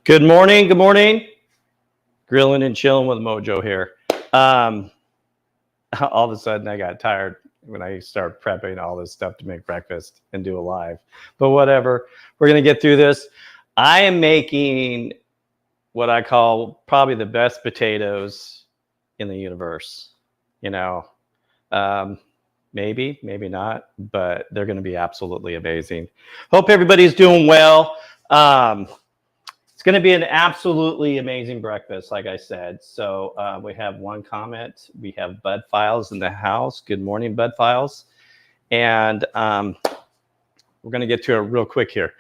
Good morning. Good morning. Grilling and chilling with Mojo here. All of a sudden, I got tired when I started prepping all this stuff to make breakfast and do a live. But whatever, we're going to get through this. I am making what I call probably the best potatoes in the universe. You know, maybe not, but they're going to be absolutely amazing. Hope everybody's doing well. It's going to be an absolutely amazing breakfast, like I said. So we have one comment. We have Bud Files in the house. Good morning, Bud Files. And we're going to get to it real quick here.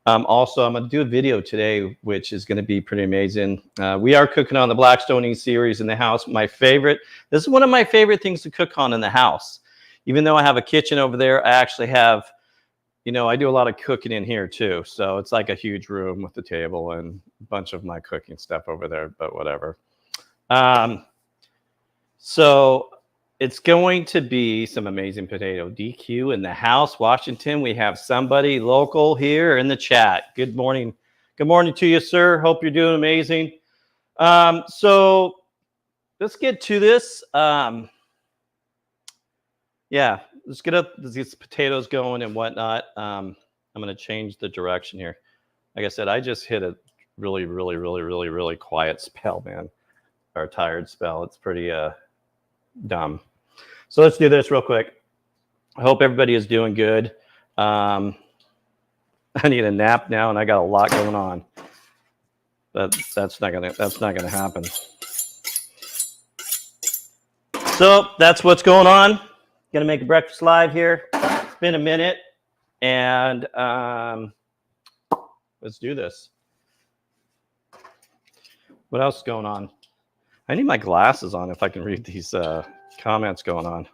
Also, I'm going to do a video today, which is going to be pretty amazing. We are cooking on the Blackstone series in the house. This is one of my favorite things to cook on in the house. Even though I have a kitchen over there, I actually have, I do a lot of cooking in here too. So it's like a huge room with the table and a bunch of my cooking stuff over there, but whatever. So it's going to be some amazing potato. DQ in the house, Washington. We have somebody local here in the chat. Good morning. Good morning to you, sir. Hope you're doing amazing. So let's get to this. Yeah, let's get these potatoes going and whatnot. I'm going to change the direction here. Like I said, I just hit a really quiet spell, man, or tired spell. It's pretty dumb. So let's do this real quick. I hope everybody is doing good. I need a nap now, and I got a lot going on. But that's not gonna happen. So that's what's going on. Gonna make a breakfast live here. It's been a minute, and let's do this. What else is going on? I need my glasses on if I can read these comments going on.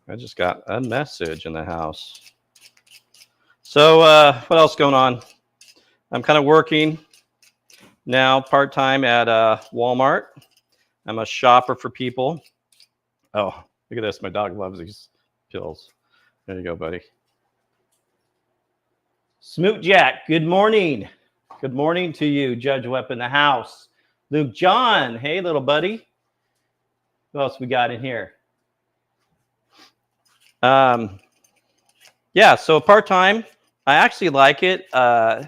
I just got a message in the house. So what else going on? I'm kind of working now part-time at Walmart. I'm a shopper for people. Oh, look at this. My dog loves these pills. There you go, buddy. Smoot Jack, good morning. Good morning to you, Judge Webb in the house. Luke John, hey, little buddy. Who else we got in here? Yeah, so part-time. I actually like it. I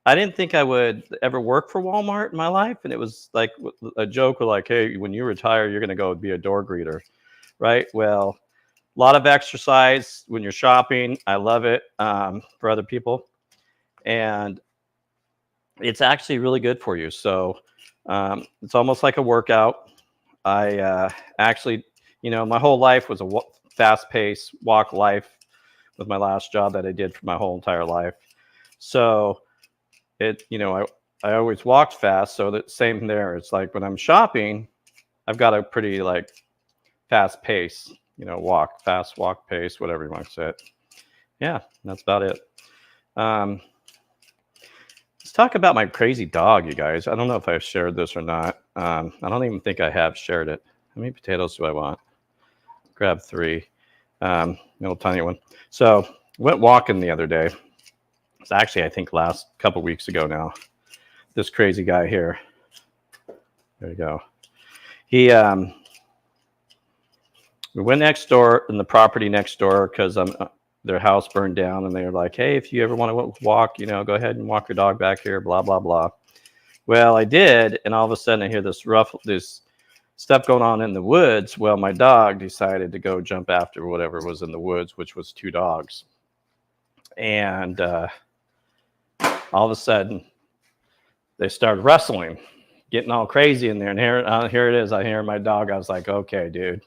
didn't think I would ever work for Walmart in my life. And it was like a joke like, hey, when you retire, you're going to go be a door greeter. Right? Well, a lot of exercise when you're shopping. I love it for other people. And it's actually really good for you. So it's almost like a workout. I actually, my whole life was a fast-paced walk life with my last job that I did for my whole entire life. So I always walked fast. So that same there. It's like when I'm shopping, I've got a pretty fast pace, walk pace, whatever you want to say it. Yeah, that's about it. Let's talk about my crazy dog, you guys. I don't know if I've shared this or not. I don't even think I have shared it. How many potatoes do I want? Grab 3, little tiny one. So went walking the other day. It's actually, I think, last couple weeks ago now. This crazy guy here. There you go. He, we went next door in the property next door because their house burned down, and they were like, hey, if you ever want to walk, go ahead and walk your dog back here, blah, blah, blah. Well, I did, and all of a sudden I hear this stuff going on in the woods. Well, my dog decided to go jump after whatever was in the woods, which was 2 dogs. And all of a sudden they started wrestling, getting all crazy in there. And here it is. I hear my dog. I was like, okay, dude.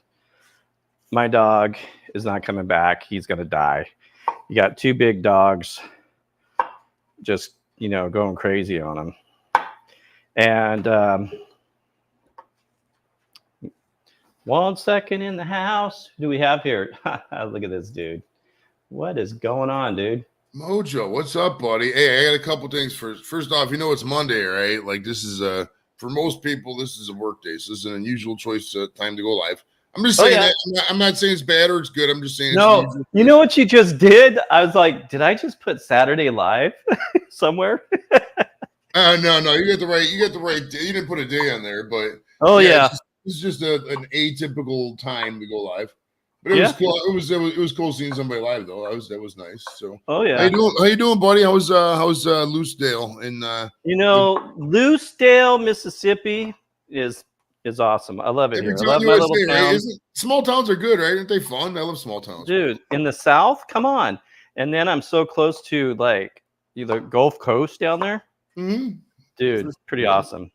My dog is not coming back. He's going to die. You got 2 big dogs just, going crazy on him. And 1 second in the house. Who do we have here? Look at this dude. What is going on, dude? Mojo, what's up, buddy? Hey, I got a couple things first. First off, it's Monday, right? Like this is for most people, this is a work day. So this is an unusual choice time to go live. I'm just saying that. I'm not saying it's bad or it's good. I'm just saying no. You know what you just did? I was like, did I just put Saturday live somewhere? No, you got the right. You got the right. You didn't put a day on there, but Oh yeah, yeah, it's just an atypical time to go live. But it yeah. was cool. It was cool seeing somebody live though. That was nice. So Oh how you yeah. doing? How you doing, buddy? How's Loosedale and You know, Loosedale, Mississippi is awesome. I love it every here. I town love my little USA, right? town, Isn't small towns are good, right? Aren't they fun? I love small towns. dude. In the South, come on. And then I'm so close to like the Gulf Coast down there, Mm-hmm. dude. Pretty awesome.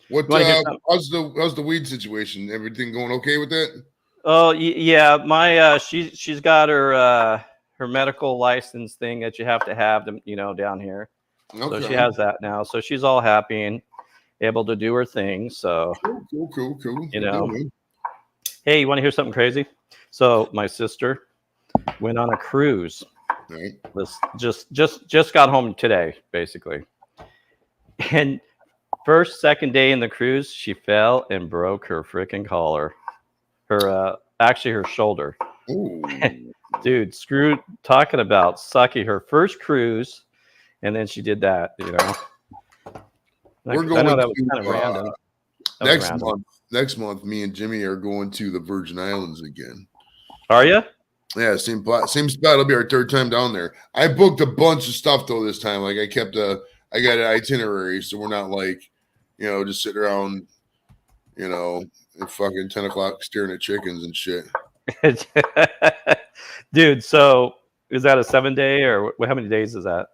What You want to hear something? how's the weed situation? Everything going okay with that? Oh yeah, my she's got her medical license thing that you have to have down here. So she Okay. has that now. So she's all happy and able to do her thing. So Cool. you Yeah, know, man. hey, you want to hear something crazy? So my sister went on a cruise. Right. This just got home today, basically. And second day in the cruise, she fell and broke her freaking collar. Her actually her shoulder. Ooh. Dude, talking about sucky. Her first cruise, and then she did that. We're I going know that was to kind of random. next month. Me and Jimmy are going to the Virgin Islands again. Are you? Yeah, same spot. It'll be our third time down there. I booked a bunch of stuff though this time. Like I got an itinerary, so we're not like, just sitting around, at fucking 10 o'clock staring at chickens and shit. Dude, so is that a 7-day or how many days is that?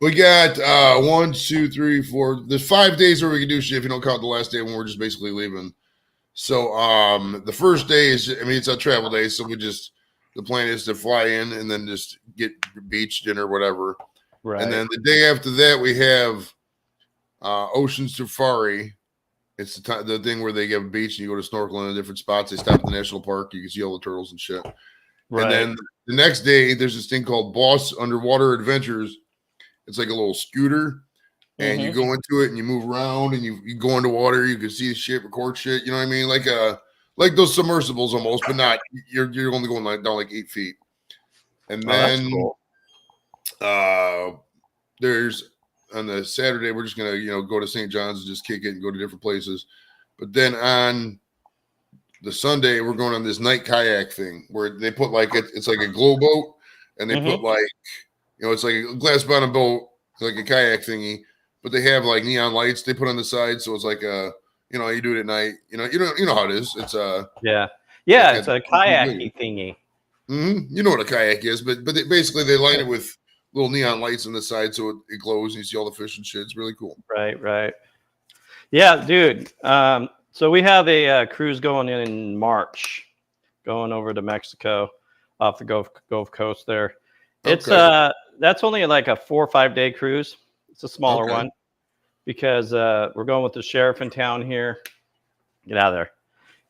We got 1, 2, 3, 4. There's 5 days where we can do shit if you don't count the last day when we're just basically leaving. So the first day is, it's a travel day, so the plan is to fly in and then just get beach dinner, whatever. Right. And then the day after that, we have Ocean Safari. It's the thing where they have a beach and you go to snorkeling in different spots. They stop at the national park. You can see all the turtles and shit. Right. And then the next day, there's this thing called Boss Underwater Adventures. It's like a little scooter. And you go into it and you move around and you go underwater. You can see shit, record shit. You know what I mean? Like those submersibles almost, but not. You're only going down like 8 feet. And then cool. There's on the Saturday we're just gonna go to St. John's and just kick it and go to different places. But then on the Sunday we're going on this night kayak thing where they put like it's like a glow boat and they put like it's like a glass bottom boat, like a kayak thingy. But they have like neon lights they put on the side, so it's like you do it at night. You know how it is. It's it's a kayaky thingy. Mm-hmm. You know what a kayak is, but basically they line it with little neon lights on the side so it glows and you see all the fish and shit. It's really cool. Right. Yeah, dude. So we have a cruise going in March, going over to Mexico, off the Gulf Coast there. It's that's only like a 4 or 5 day cruise. It's a smaller one because we're going with the sheriff in town here. Get out of there.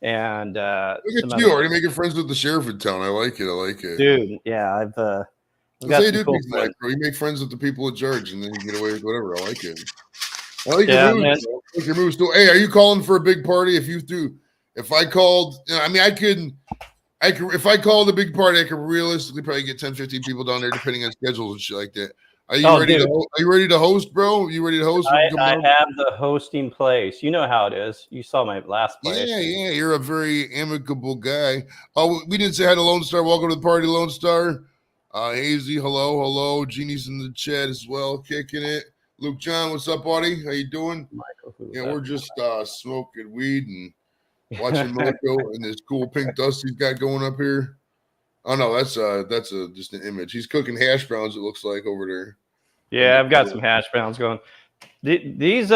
And look at you already making friends with the sheriff in town. I like it. Dude, yeah, I've got some cool friends. Bro. You make friends with the people in charge and then you get away with whatever. I like it. I like your moves. I like your moves too. Hey, are you calling for a big party? If I called, if I called a big party, I could realistically probably get 10, 15 people down there depending on schedules and shit like that. Are you ready to host, bro? You ready to host? I have the hosting place. You know how it is. You saw my last place. Yeah. You're a very amicable guy. Oh, we didn't say hi to Lone Star. Welcome to the party, Lone Star. Hazy, hello. Jeannie's in the chat as well, kicking it. Luke John, what's up, buddy? How you doing? Michael, we're just smoking weed and watching Mojo and this cool pink dust he's got going up here. Oh no, that's just an image. He's cooking hash browns. It looks like over there. Yeah, I've got some hash browns going. These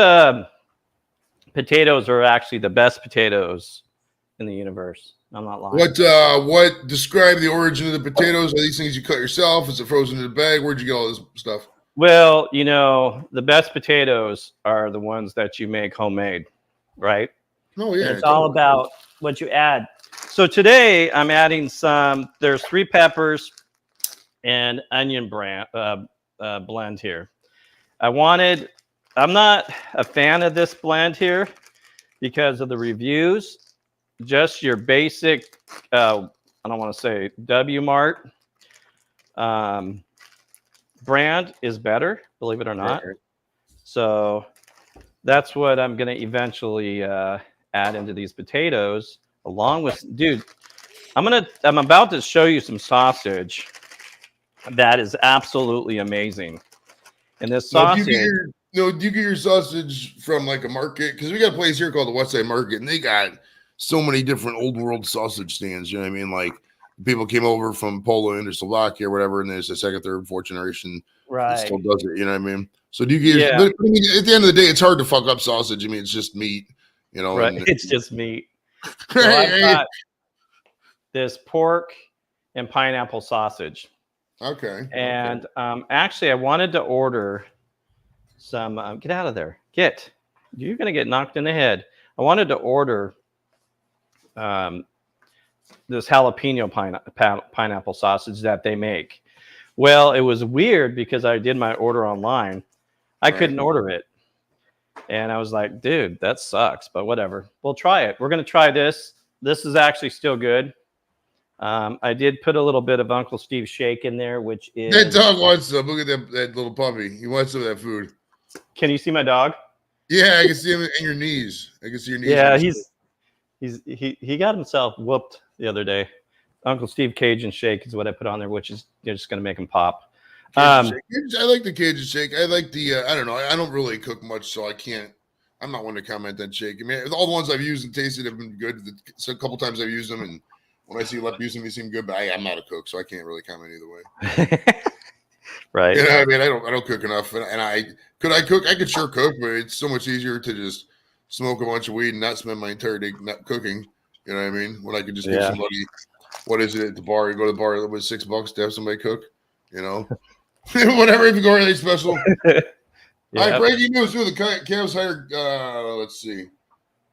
potatoes are actually the best potatoes in the universe. I'm not lying. What describe the origin of the potatoes? Are these things you cut yourself? Is it frozen in a bag? Where'd you get all this stuff? Well, the best potatoes are the ones that you make homemade, right? Oh yeah. And it's all about what you add. So today I'm adding there's 3 peppers and onion blend here. I'm not a fan of this blend here because of the reviews. Just your basic, I don't want to say W-Mart brand is better, believe it or not. So that's what I'm gonna eventually add into these potatoes, along with dude. I'm about to show you some sausage that is absolutely amazing. And this Now, do you get sausage, your do you get your sausage from like a market? Because we got a place here called the West Side Market, and they got so many different old world sausage stands. You know what I mean? Like people came over from Poland or Slovakia or whatever, and there's a second, third, fourth generation that still right? does it. You know what I mean? So do you get? Yeah, But I mean, at the end of the day, it's hard to fuck up sausage. I mean, it's just meat. You know, right. and It's just meat. So I've got this pork and pineapple sausage, okay. and actually, I wanted to order some. Get out of there! Get. You're gonna get knocked in the head. I wanted to order um, this jalapeno pineapple sausage that they make. Well, it was weird because I did my order online. I couldn't order it. And I was like, dude, that sucks, but whatever. We'll try it. We're going to try this. This is actually still good. I did put a little bit of Uncle Steve's shake in there, which is. That dog wants some. Look at that little puppy. He wants some of that food. Can you see my dog? Yeah, I can see him in your knees. I can see your knees. Yeah, he got himself whooped the other day. Uncle Steve Cajun shake is what I put on there, which is just going to make him pop. I like the Cajun shake. I like the I don't know. I don't really cook much, so I can't. I'm not one to comment on shake. I mean, all the ones I've used and tasted have been good. So a couple times I've used them, and when I see Lep use them, they seem good. But I'm not a cook, so I can't really comment either way. Right. You know, I mean, I don't cook enough, and I cook. I could sure cook, but it's so much easier to just smoke a bunch of weed and not spend my entire day not cooking. You know what I mean? When I could just give somebody, what is it at the bar? You go to the bar with $6 to have somebody cook. You know, whatever. If you go anything special. All right, breaking news too. The Cavs hired. Let's see,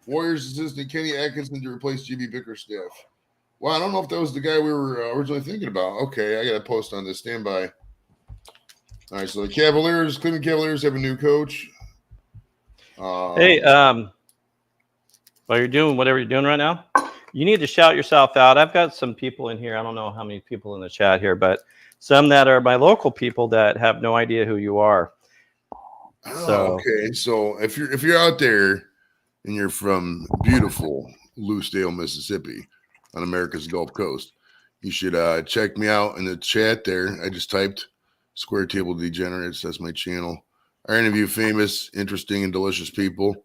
Warriors assistant Kenny Atkinson to replace GB Bickerstaff. Well, I don't know if that was the guy we were originally thinking about. Okay, I got to post on this. Stand by. All right, so the Cleveland Cavaliers have a new coach. Hey, while you're doing whatever you're doing right now, you need to shout yourself out. I've got some people in here. I don't know how many people in the chat here, but some that are my local people that have no idea who you are. Okay. So if you're out there and you're from beautiful Lucedale, Mississippi, on America's Gulf Coast, you should check me out in the chat there. I just typed Square Table Degenerates. That's my channel. I interview famous, interesting, and delicious people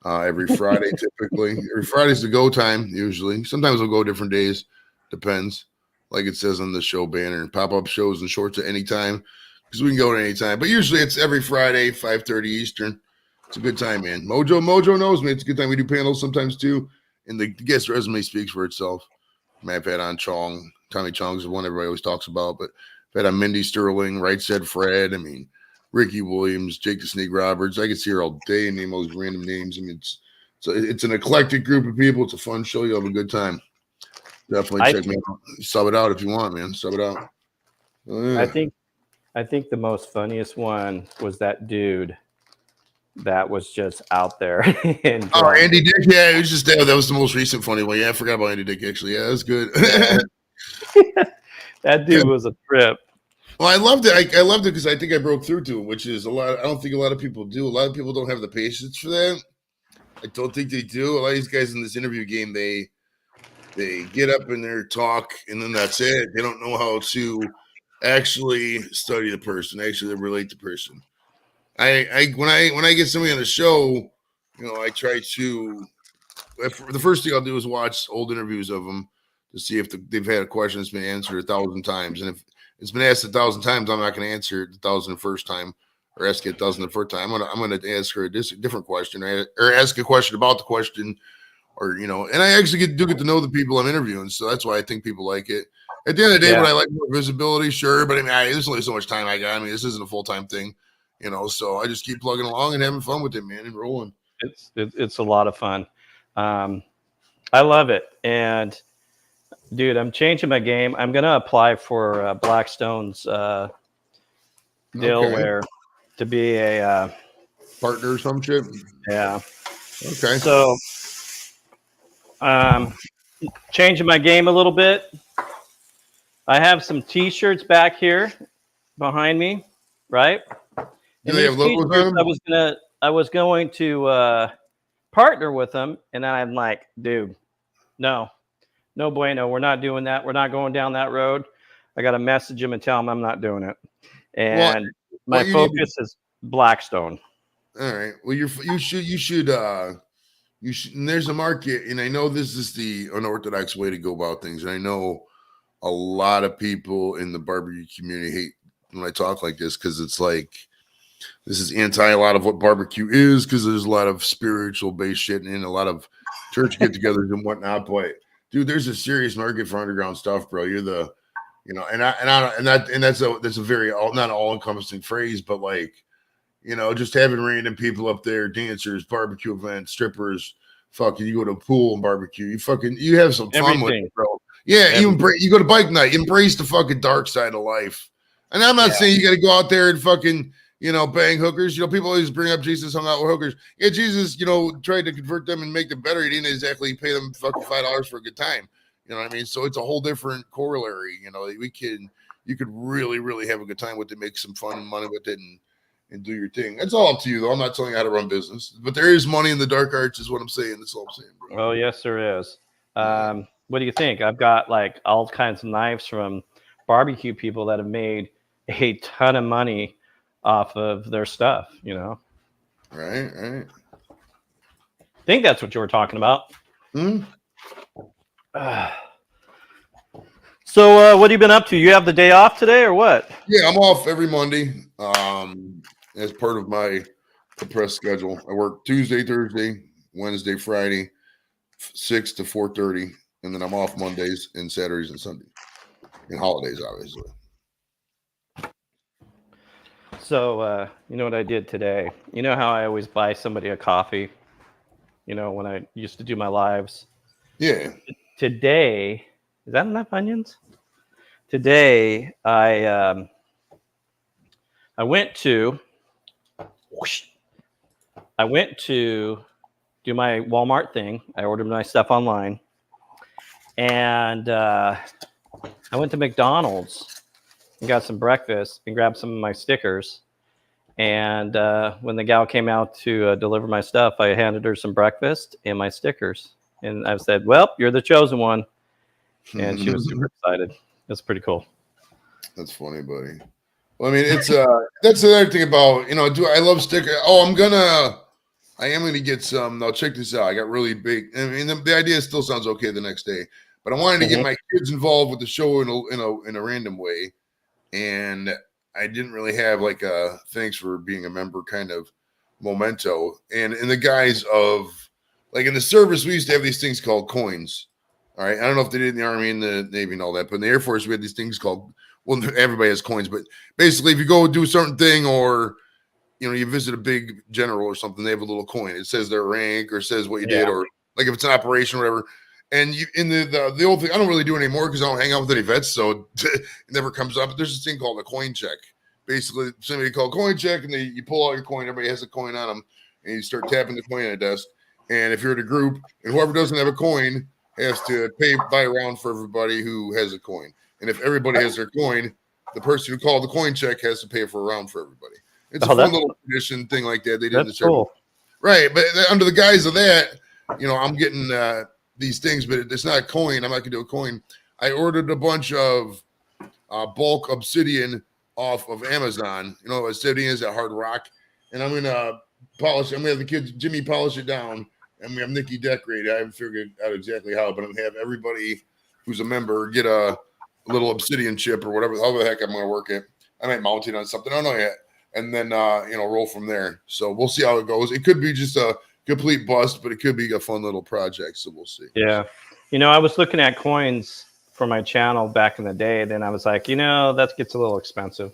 every Friday, typically. Every Friday's the go time, usually. Sometimes we'll go different days. Depends. Like it says on the show banner. Pop-up shows and shorts at any time because we can go at any time. But usually it's every Friday, 5:30 Eastern. It's a good time, man. Mojo knows me. It's a good time. We do panels sometimes, too. And the guest resume speaks for itself. I've had on Chong. Tommy Chong's the one everybody always talks about. But I've had on Mindy Sterling, Right Said Fred. I mean, Ricky Williams, Jake the Snake Roberts. I could see her all day and name all those random names. I mean, it's an eclectic group of people. It's a fun show. You'll have a good time. Definitely check me out. Sub it out if you want, man. Sub it out. Yeah. I think the most funniest one was that dude that was just out there. Andy Dick. Yeah, it was just that was the most recent funny one. Yeah, I forgot about Andy Dick actually. Yeah, that was good. That dude was a trip. Well, I loved it. I loved it because I think I broke through to it, which is a lot. I don't think a lot of people do. A lot of people don't have the patience for that. I don't think they do. A lot of these guys in this interview game, they get up in their talk and then that's it. They don't know how to actually study the person, actually relate to the person. When I get somebody on the show, I try to. The first thing I'll do is watch old interviews of them to see if they've had a question that's been answered 1,000 times, and if it's been asked 1,000 times, I'm not going to answer it the 1,001st time or ask it 1,001st time. I'm gonna ask her a different question or ask a question about the question, or and I actually do get to know the people I'm interviewing, so that's why I think people like it. At the end of the day, would I like more visibility? Sure, but I mean, there's only so much time I got. I mean, this isn't a full-time thing, so I just keep plugging along and having fun with it, man, and rolling. It's a lot of fun. I love it, and dude, I'm changing my game. I'm gonna apply for Blackstone's deal where to be a partner or some shit. Yeah. Okay. So, changing my game a little bit. I have some T-shirts back here behind me, right? Do they have logos on them? I was going to partner with them, and then I'm like, dude, no bueno. We're not doing that. We're not going down that road. I got to message him and tell him I'm not doing it. And my focus is Blackstone. All right. Well, you should. And there's a market, and I know this is the unorthodox way to go about things, and I know a lot of people in the barbecue community hate when I talk like this because it's like this is anti a lot of what barbecue is because there's a lot of spiritual based shit and a lot of church get-togethers and whatnot. But dude, there's a serious market for underground stuff, bro. You're the, that's a very not all encompassing phrase, but like, just having random people up there, dancers, barbecue events, strippers, fucking, you go to a pool and barbecue. You have some fun with it, bro. Yeah, you go to bike night, embrace the fucking dark side of life. And I'm not saying you got to go out there and fucking, bang hookers. People always bring up Jesus hung out with hookers. Yeah, Jesus, tried to convert them and make them better. He didn't exactly pay them fucking $5 for a good time. You know what I mean? So it's a whole different corollary. You could really, really have a good time with it, make some fun and money with it, and do your thing. That's all up to you, though. I'm not telling you how to run business, but there is money in the dark arts, is what I'm saying. That's all I'm saying, bro. Oh, yes, there is. What do you think? I've got like all kinds of knives from barbecue people that have made a ton of money off of their stuff, Right. I think that's what you were talking about. So what have you been up to? You have the day off today or what? Yeah, I'm off every Monday as part of my compressed schedule. I work Tuesday, Thursday, Wednesday, Friday, 6 to 4:30, and then I'm off Mondays and Saturdays and Sundays, and holidays, obviously. So, you know what I did today? You know how I always buy somebody a coffee, when I used to do my lives? Yeah. Today, is that enough onions? Today, I went to do my Walmart thing. I ordered my stuff online, and I went to McDonald's and got some breakfast and grabbed some of my stickers. And when the gal came out to deliver my stuff, I handed her some breakfast and my stickers. And I said, well, you're the chosen one. And she was super excited. It's pretty cool. That's funny, buddy. Well, I mean, it's that's the other thing about, I love sticker. I am gonna get some. Now check this out. I got really big. I mean, the idea still sounds okay the next day, but I wanted to get my kids involved with the show in a random way, and I didn't really have like a thanks for being a member kind of memento. And in the guise of like in the service, we used to have these things called coins. All right, I don't know if they did in the Army and the Navy and all that, but in the Air Force, we had these things called. Well, everybody has coins, but basically, if you go do a certain thing or you visit a big general or something, they have a little coin. It says their rank or says what you did, or like if it's an operation or whatever. And in the old thing, I don't really do it anymore because I don't hang out with any vets, so it never comes up. But there's this thing called a coin check. Basically, somebody called coin check, and you pull out your coin. Everybody has a coin on them, and you start tapping the coin on a desk. And if you're in a group, and whoever doesn't have a coin has to buy a round for everybody who has a coin. And if everybody has their coin, the person who called the coin check has to pay for a round for everybody. It's a fun little tradition thing like that. They did in the service. Cool. Right. But under the guise of that, I'm getting these things, but it's not a coin. I'm not going to do a coin. I ordered a bunch of bulk obsidian off of Amazon. Obsidian is that hard rock. And I'm going to polish. I'm going to have the kids, Jimmy, polish it down. And we have Nikki decorate. I haven't figured out exactly how, but I'm going to have everybody who's a member get a little obsidian chip or whatever, however the heck I'm going to work it. I might mount it on something. I don't know yet. And then, roll from there. So we'll see how it goes. It could be just a complete bust, but it could be a fun little project. So we'll see. Yeah. I was looking at coins for my channel back in the day. Then I was like, that gets a little expensive.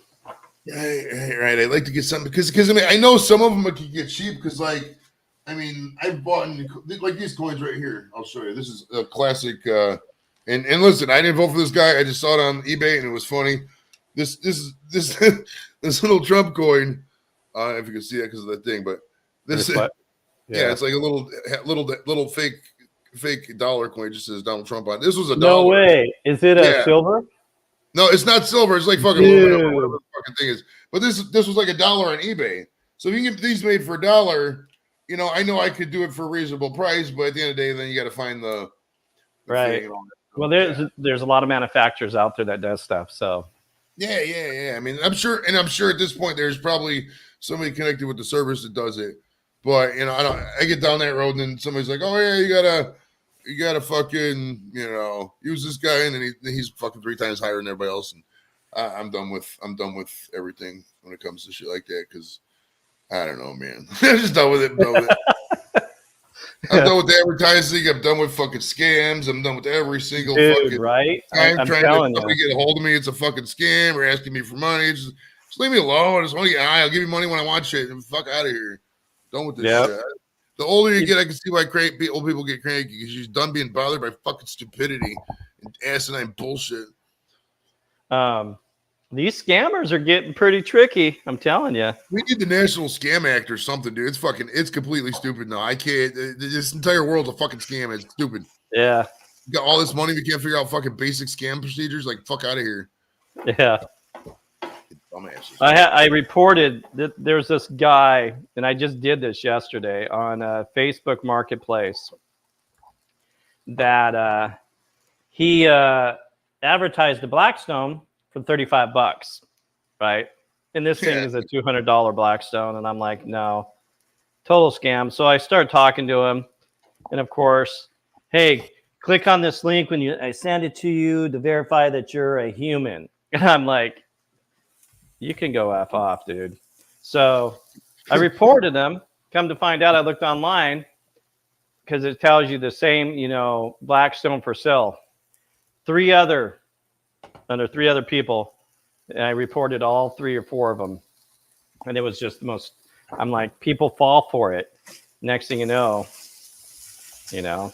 Right. I'd like to get some because I know some of them can get cheap because I've bought like these coins right here. I'll show you. This is a classic. And listen, I didn't vote for this guy. I just saw it on eBay and it was funny. This this little Trump coin. I don't know if you can see that because of that thing, but this it's like a little fake dollar coin. It just says Donald Trump on it. This was $1. No way. Is it a silver? No, it's not silver. It's like fucking aluminum or whatever the fucking thing is. But this was like $1 on eBay. So if you can get these made for $1, you know I could do it for a reasonable price, but at the end of the day, then you got to find the right. Well, there's a lot of manufacturers out there that does stuff. So yeah. I mean, I'm sure at this point there's probably somebody connected with the service that does it. But you know, I get down that road and then somebody's like, oh yeah, you gotta fucking, you know, use this guy, and then he's fucking 3 times higher than everybody else, and I'm done with everything when it comes to shit like that, because I don't know, man. I'm just done with it. I'm done with the advertising. I'm done with fucking scams. I'm done with every single fucking right. I'm trying to somebody get a hold of me. It's a fucking scam, or asking me for money. Just leave me alone. I'll give you money when I want shit, and fuck out of here. Done with this shit. The older you get, I can see why old people get cranky, because you're done being bothered by fucking stupidity and asinine bullshit. These scammers are getting pretty tricky. I'm telling you. We need the National Scam Act or something, dude. It's completely stupid now. I can't. This entire world's a fucking scam. It's stupid. Yeah. You got all this money, we can't figure out fucking basic scam procedures. Like, fuck out of here. Yeah. I reported that there's this guy, and I just did this yesterday on Facebook Marketplace, that he advertised the Blackstone for $35, right? And this thing is a $200 Blackstone, and I'm like, no, total scam. So I started talking to him, and of course, hey, click on this link when I send it to you to verify that you're a human. And I'm like, you can go F off, dude. So I reported them. Come to find out, I looked online, because it tells you the same, you know, Blackstone for sale. 3 other people. And I reported all 3 or 4 of them. And it was just the most, I'm like, people fall for it. Next thing you know. Yeah,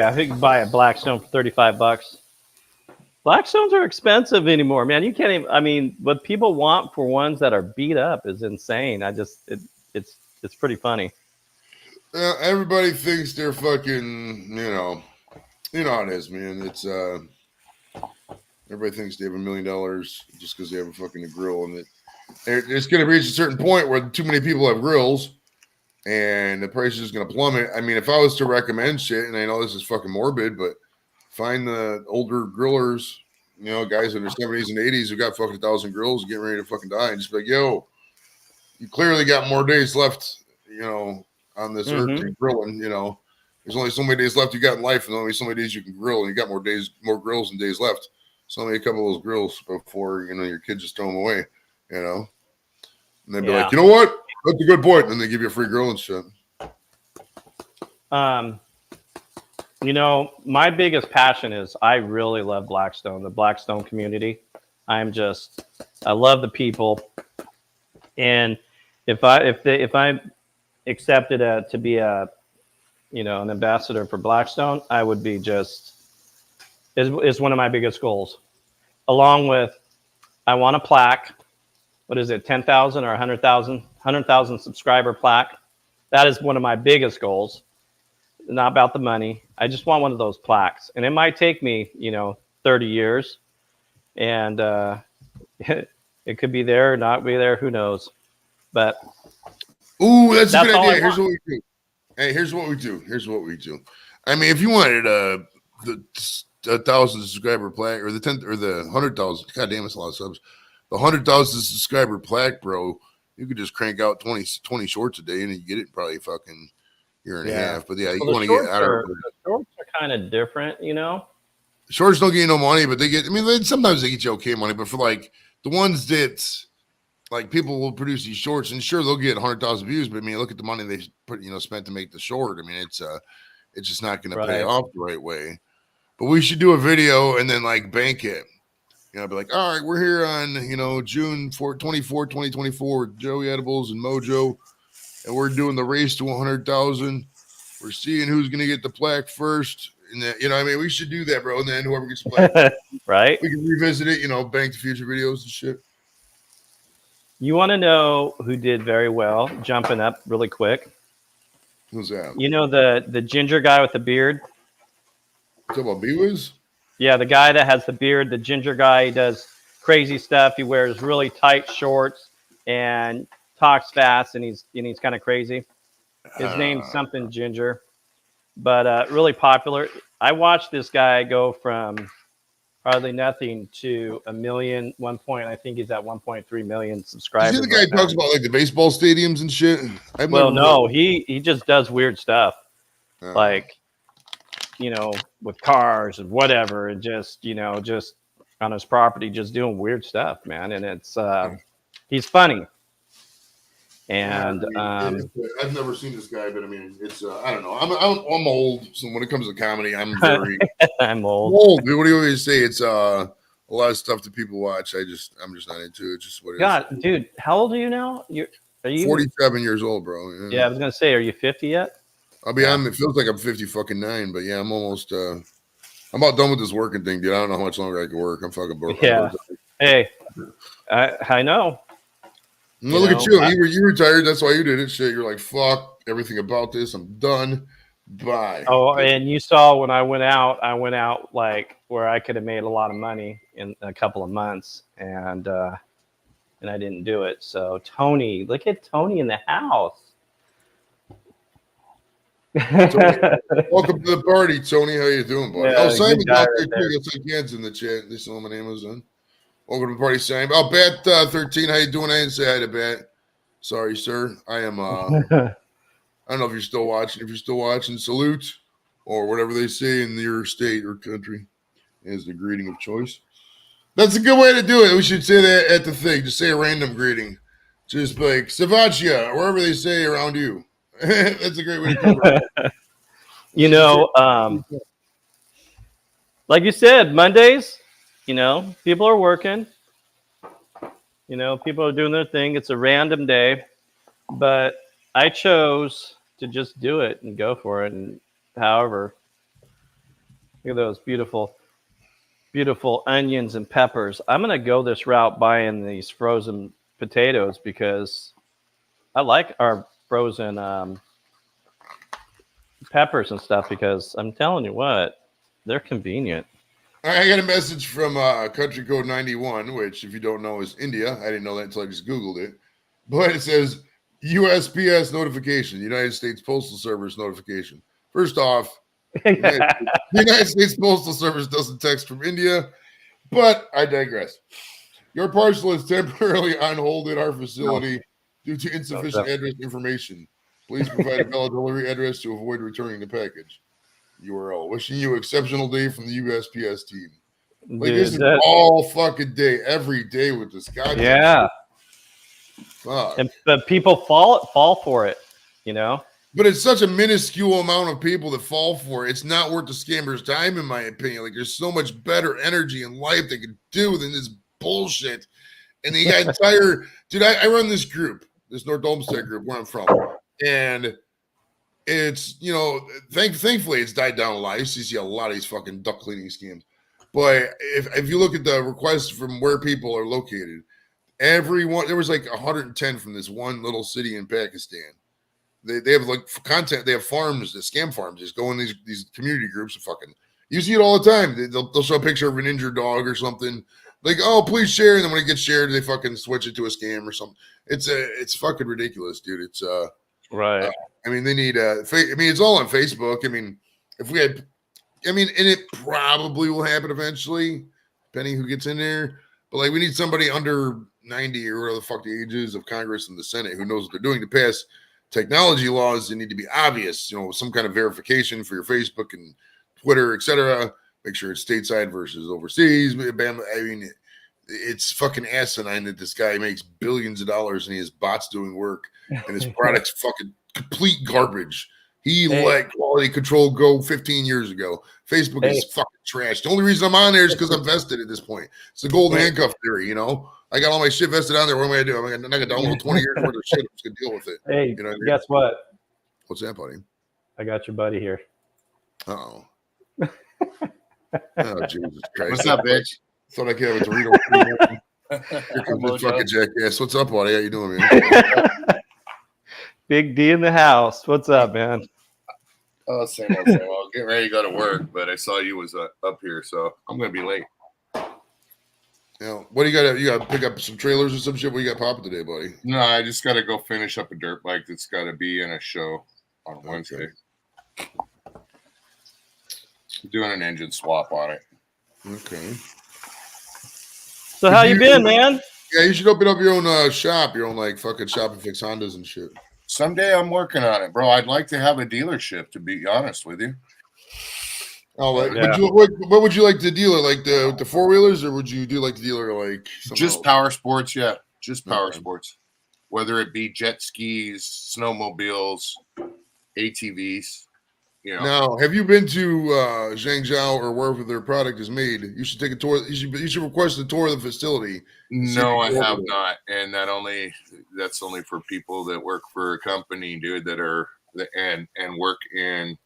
I think you can buy a Blackstone for $35. Blackstones are expensive anymore, man. You can't even, I mean, what people want for ones that are beat up is insane. It's pretty funny. Everybody thinks they're fucking, you know how it is, man. It's everybody thinks they have $1 million just because they have a fucking grill, and it's going to reach a certain point where too many people have grills, and the price is going to plummet. I mean, if I was to recommend shit, and I know this is fucking morbid, but find the older grillers, you know, guys in their 70s and 80s who got fucking 1,000 grills getting ready to fucking die, and just be like, yo, you clearly got more days left, you know, on this earth to grilling. You know, there's only so many days left you got in life, and only so many days you can grill, and you got more grills and days left. So only a couple of those grills before, you know, your kids just throw them away, you know. And they'd be like, you know what? That's a good point. And they give you a free grill and shit. You know, my biggest passion is I really love Blackstone, the Blackstone community. I love the people. And if I accepted to be an ambassador for Blackstone, I would be is one of my biggest goals. Along with, I want a plaque. What is it, 10,000 or 100,000 subscriber plaque? That is one of my biggest goals. Not about the money. I just want one of those plaques. And it might take me, 30 years. And it could be there or not be there. Who knows? But that's a good idea. Here's what we do. Hey, here's what we do. I mean, if you wanted the 1,000 subscriber plaque, or the 10 or the 100,000, god damn, it's a lot of subs. The 100,000 subscriber plaque, bro, you could just crank out 20 shorts a day, and you get it in probably fucking year and a half. But yeah, you want to get out of it. The shorts are kind of different, Shorts don't get you no money, but sometimes they get you okay money. But for like the ones that like people will produce these shorts, and sure they'll get 100,000 views, but I mean, look at the money they spent to make the short. I mean, it's just not going to pay off the right way. But we should do a video and then like bank it. Be like, all right, we're here on June 24, 2024 with Joey Edibles and Mojo, and we're doing the race to 100,000. We're seeing who's going to get the plaque first. And then, we should do that, bro. And then whoever gets the plaque, right? We can revisit it, bank the future videos and shit. You want to know who did very well, jumping up really quick? Who's that? The ginger guy with the beard? You talking about B-Wiz? Yeah, the guy that has the beard, the ginger guy, he does crazy stuff. He wears really tight shorts and talks fast, and he's kind of crazy. His name's something Ginger, but really popular. I watched this guy go from hardly nothing to a million. One point, I think he's at 1.3 million subscribers. You see the guy talks about like the baseball stadiums and shit. Well, no, he just does weird stuff, like with cars and whatever, and just just on his property, just doing weird stuff, man. And it's he's funny. And I've never seen this guy, but I mean, it's I don't know. I'm old, so when it comes to comedy, I'm very I'm old. Dude, what do you always say? It's a lot of stuff that people watch. I'm just not into it. Just what it is. Dude, how old are you now? Are you 47 years old, bro? Yeah, I was gonna say, are you 50 yet? I'll be on. It feels like I'm 50 but yeah, I'm almost. I'm about done with this working thing, dude. I don't know how much longer I can work. I'm fucking bored. Yeah. Hey, I know. Well, look at you. You retired. That's why you did it. Shit. You're like, fuck everything about this. I'm done. Bye. Oh, and you saw when I went out like where I could have made a lot of money in a couple of months, and I didn't do it. So Tony, look at Tony in the house. Tony, welcome to the party, Tony. How you doing, buddy? Yeah, Simon's out there too. Looks like Jens in the chat. They saw my name was in. Welcome to the party, Simon. Oh, Bat 13. How you doing? I didn't say hi to Bat. Sorry, sir. I am. I don't know if you're still watching. If you're still watching, salute or whatever they say in your state or country is the greeting of choice. That's a good way to do it. We should say that at the thing. Just say a random greeting. Just like Savacia, or wherever they say around you. That's a great way to do it. Like you said, Mondays, people are working. People are doing their thing. It's a random day. But I chose to just do it and go for it. And however, look at those beautiful onions and peppers. I'm going to go this route buying these frozen potatoes because I like our frozen peppers and stuff because I'm telling you what, they're convenient. I got a message from country code 91, which if you don't know is India. I didn't know that until I just Googled it. But it says USPS notification, United States Postal Service notification. First off, the United States Postal Service doesn't text from India, but I digress. Your parcel is temporarily on hold at our facility due to insufficient address information. Please provide a valid delivery address to avoid returning the package. URL. Wishing you an exceptional day from the USPS team. Like, dude, this is all fucking day, every day with this guy. Yeah. Fuck. But people fall for it, But it's such a minuscule amount of people that fall for it. It's not worth the scammer's time, in my opinion. Like, there's so much better energy in life they could do than this bullshit. And the entire dude, I run this group, this North Olmsted group where I'm from, and it's thankfully it's died down a lot. You see a lot of these fucking duck cleaning schemes, but if you look at the requests from where people are located, everyone there was like 110 from this one little city in Pakistan. They have like content. They have farms, the scam farms. Just go in these community groups and fucking. You see it all the time. They'll show a picture of an injured dog or something. Like, oh, please share. And then when it gets shared, they fucking switch it to a scam or something. It's fucking ridiculous, dude. It's right. I mean, they need it's all on Facebook. I mean, and it probably will happen eventually, depending who gets in there. But like, we need somebody under 90 or whatever the fuck the age is of Congress and the Senate who knows what they're doing to pass technology laws. They need to be obvious, some kind of verification for your Facebook and Twitter, etc. Make sure it's stateside versus overseas. I mean, it's fucking asinine that this guy makes billions of dollars and he has bots doing work and his product's fucking complete garbage. He let quality control go 15 years ago. Facebook is fucking trash. The only reason I'm on there is because I'm vested at this point. It's the golden handcuff theory, I got all my shit vested on there. What am I going to do? I'm not going to download 20 years worth of shit. I'm just going to deal with it. Hey, guess what? What's that, buddy? I got your buddy here. Uh-oh. Oh, Jesus Christ. What's up, bitch? Thought I could have a Dorito. Here comes this fucking jackass. What's up, buddy? How you doing, man? Big D in the house. What's up, man? Oh, same old, same old. Getting ready to go to work, but I saw you was up here, so I'm going to be late. What do you got? You got to pick up some trailers or some shit. What you got popping today, buddy? No, I just got to go finish up a dirt bike that's got to be in a show on Wednesday. Doing an engine swap on it. Okay. So how you been, man? Yeah, you should open up your own shop, your own like fucking shop and fix Hondas and shit. Someday I'm working on it, bro. I'd like to have a dealership, to be honest with you. Oh, like, Yeah. what would you like to dealer? Like the 4-wheelers, or would you do like the dealer like Just else? power sports, yeah. Just power Okay. sports. Whether it be jet skis, snowmobiles, ATVs, you know. Now, have you been to Zhangzhou or wherever their product is made? You should take a tour. You should request a tour of the facility. No, I have not, and that's only for people that work for a company, dude, that are and work in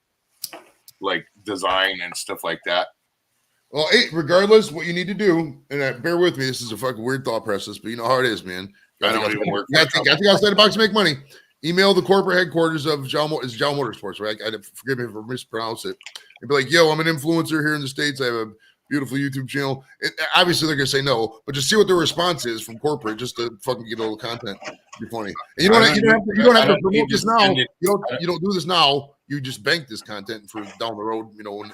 like design and stuff like that. Well, hey, regardless, what you need to do, and bear with me, this is a fucking weird thought process, but you know how it is, man. I don't even work. Got to think outside the box to make money. Email the corporate headquarters of Zhao Motorsports, right? Forgive me if I mispronounce it. And be like, yo, I'm an influencer here in the States. I have a beautiful YouTube channel. Obviously, they're gonna say no, but just see what their response is from corporate, just to fucking get a little content. It'd be funny. And you don't have to promote this now. You don't do this now. You just bank this content for down the road. You know,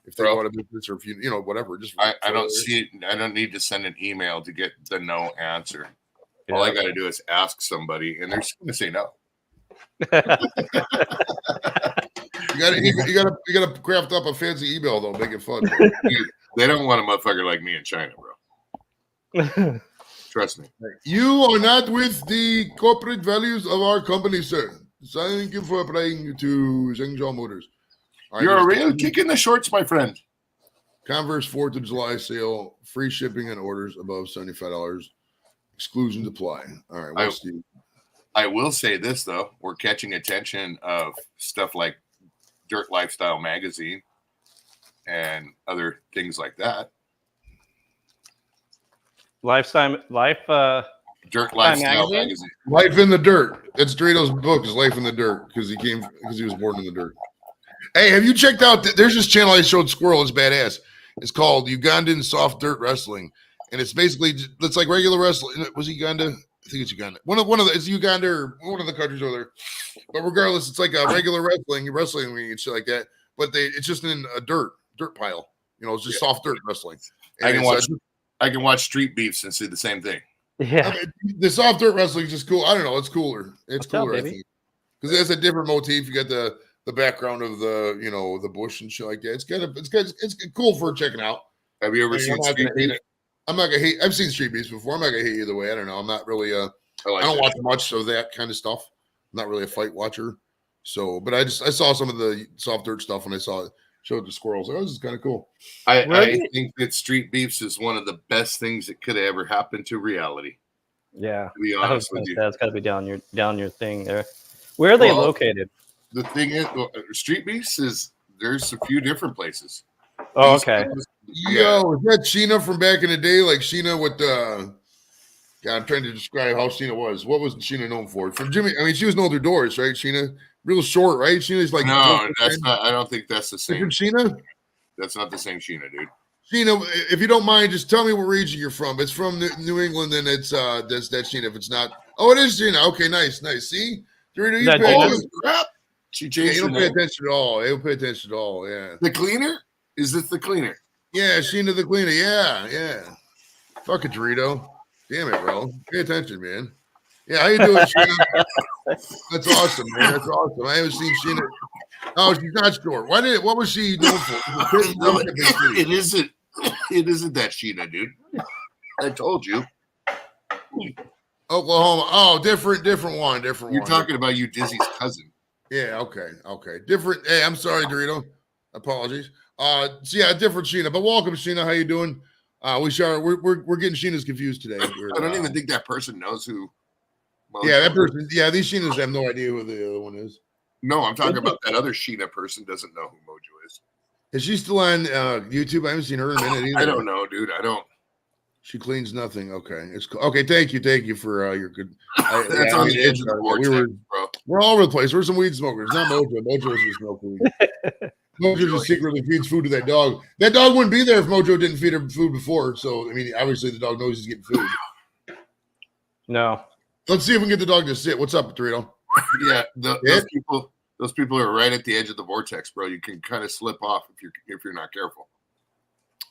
if they want to do this, or if you know whatever. Just I don't see it. I don't need to send an email to get the no answer. All I got to do is ask somebody, and they're just going to say no. You gotta craft up a fancy email though, make it fun. They don't want a motherfucker like me in China, bro. Trust me. You are not with the corporate values of our company, sir. Thank you for applying to Zhengzhou Motors. Right, you're a real kick in the shorts, my friend. Converse 4th of July sale, free shipping and orders above $75. Exclusions apply. All right, what's I will say this though, we're catching attention of stuff like Dirt Lifestyle magazine and other things like that. Dirt Lifestyle magazine. Life in the Dirt. That's Dorito's book. Is Life in the Dirt because he was born in the dirt. Hey, have you checked out? There's this channel I showed Squirrel. It's badass. It's called Ugandan Soft Dirt Wrestling, and it's basically it's like regular wrestling. Was Uganda? I think it's Uganda. It's Uganda or one of the countries over there. But regardless, it's like a regular wrestling ring and shit like that. But it's just in a dirt pile. You know, it's just soft dirt wrestling. And I can watch Street Beefs and see the same thing. Yeah, I mean, the soft dirt wrestling is just cool. I don't know. It's cooler. It's cooler, I think, because it has a different motif. You got the background of the bush and shit like that. It's cool for checking out. Have you ever seen Street Beefs? I'm not gonna hate. I've seen Street Beefs before. I'm not gonna hate either way. I don't know. I'm not really I don't watch much of that kind of stuff. I'm not really a fight watcher. So, but I saw some of the soft dirt stuff when I showed the squirrels. Like, oh, this is kind of cool. I think that Street Beefs is one of the best things that could have ever happened to reality. Yeah, to be honest with you, that's got to be down your thing there. Where are they located? The thing is, Street Beefs there's a few different places. Oh, okay. Yo, is that Sheena from back in the day? Like Sheena with God, I'm trying to describe how Sheena was. What was Sheena known for? From Jimmy, I mean, she was known through Doris, right? Sheena, real short, right? Sheena's like no, that's not. I don't think that's the same. Sheena? That's not the same Sheena, dude. Sheena, if you don't mind, just tell me what region you're from. It's from New England, and it's that's Sheena. If it's not, it is Sheena. Okay, nice. See, Dorito, you pay attention. She changed. You don't pay attention at all. You don't pay attention at all. Yeah. The cleaner? Is this the cleaner? Yeah, Sheena the cleaner. Yeah. Fuck it, Dorito. Damn it, bro. Pay attention, man. Yeah, how you doing, Sheena? That's awesome, man. That's awesome. I haven't seen Sheena. Oh, she's not short. What was she known for? It isn't. It isn't that Sheena, dude. I told you. Oklahoma. Oh, different one. You're talking about you Dizzy's cousin. Yeah. Okay. Different. Hey, I'm sorry, Dorito. Apologies. So yeah, different Sheena. But welcome, Sheena. How you doing? We're getting Sheena's confused today. I don't even think that person knows who. Yeah, that person. Yeah, these Sheenas have no idea who the other one is. No, I'm talking about that other Sheena person doesn't know who Mojo is. Is she still on YouTube? I haven't seen her in a minute either. I don't know, dude. I don't. She cleans nothing. Okay, it's cool. Okay. Thank you for your good. That's on the edge of the board, bro. We're all over the place. We're some weed smokers, not Mojo. Mojo is just smoke weed. Mojo just secretly feeds food to that dog. That dog wouldn't be there if Mojo didn't feed her food before. So, I mean, obviously the dog knows he's getting food. No. Let's see if we can get the dog to sit. What's up, Dorito? Yeah, those people are right at the edge of the vortex, bro. You can kind of slip off if you're not careful.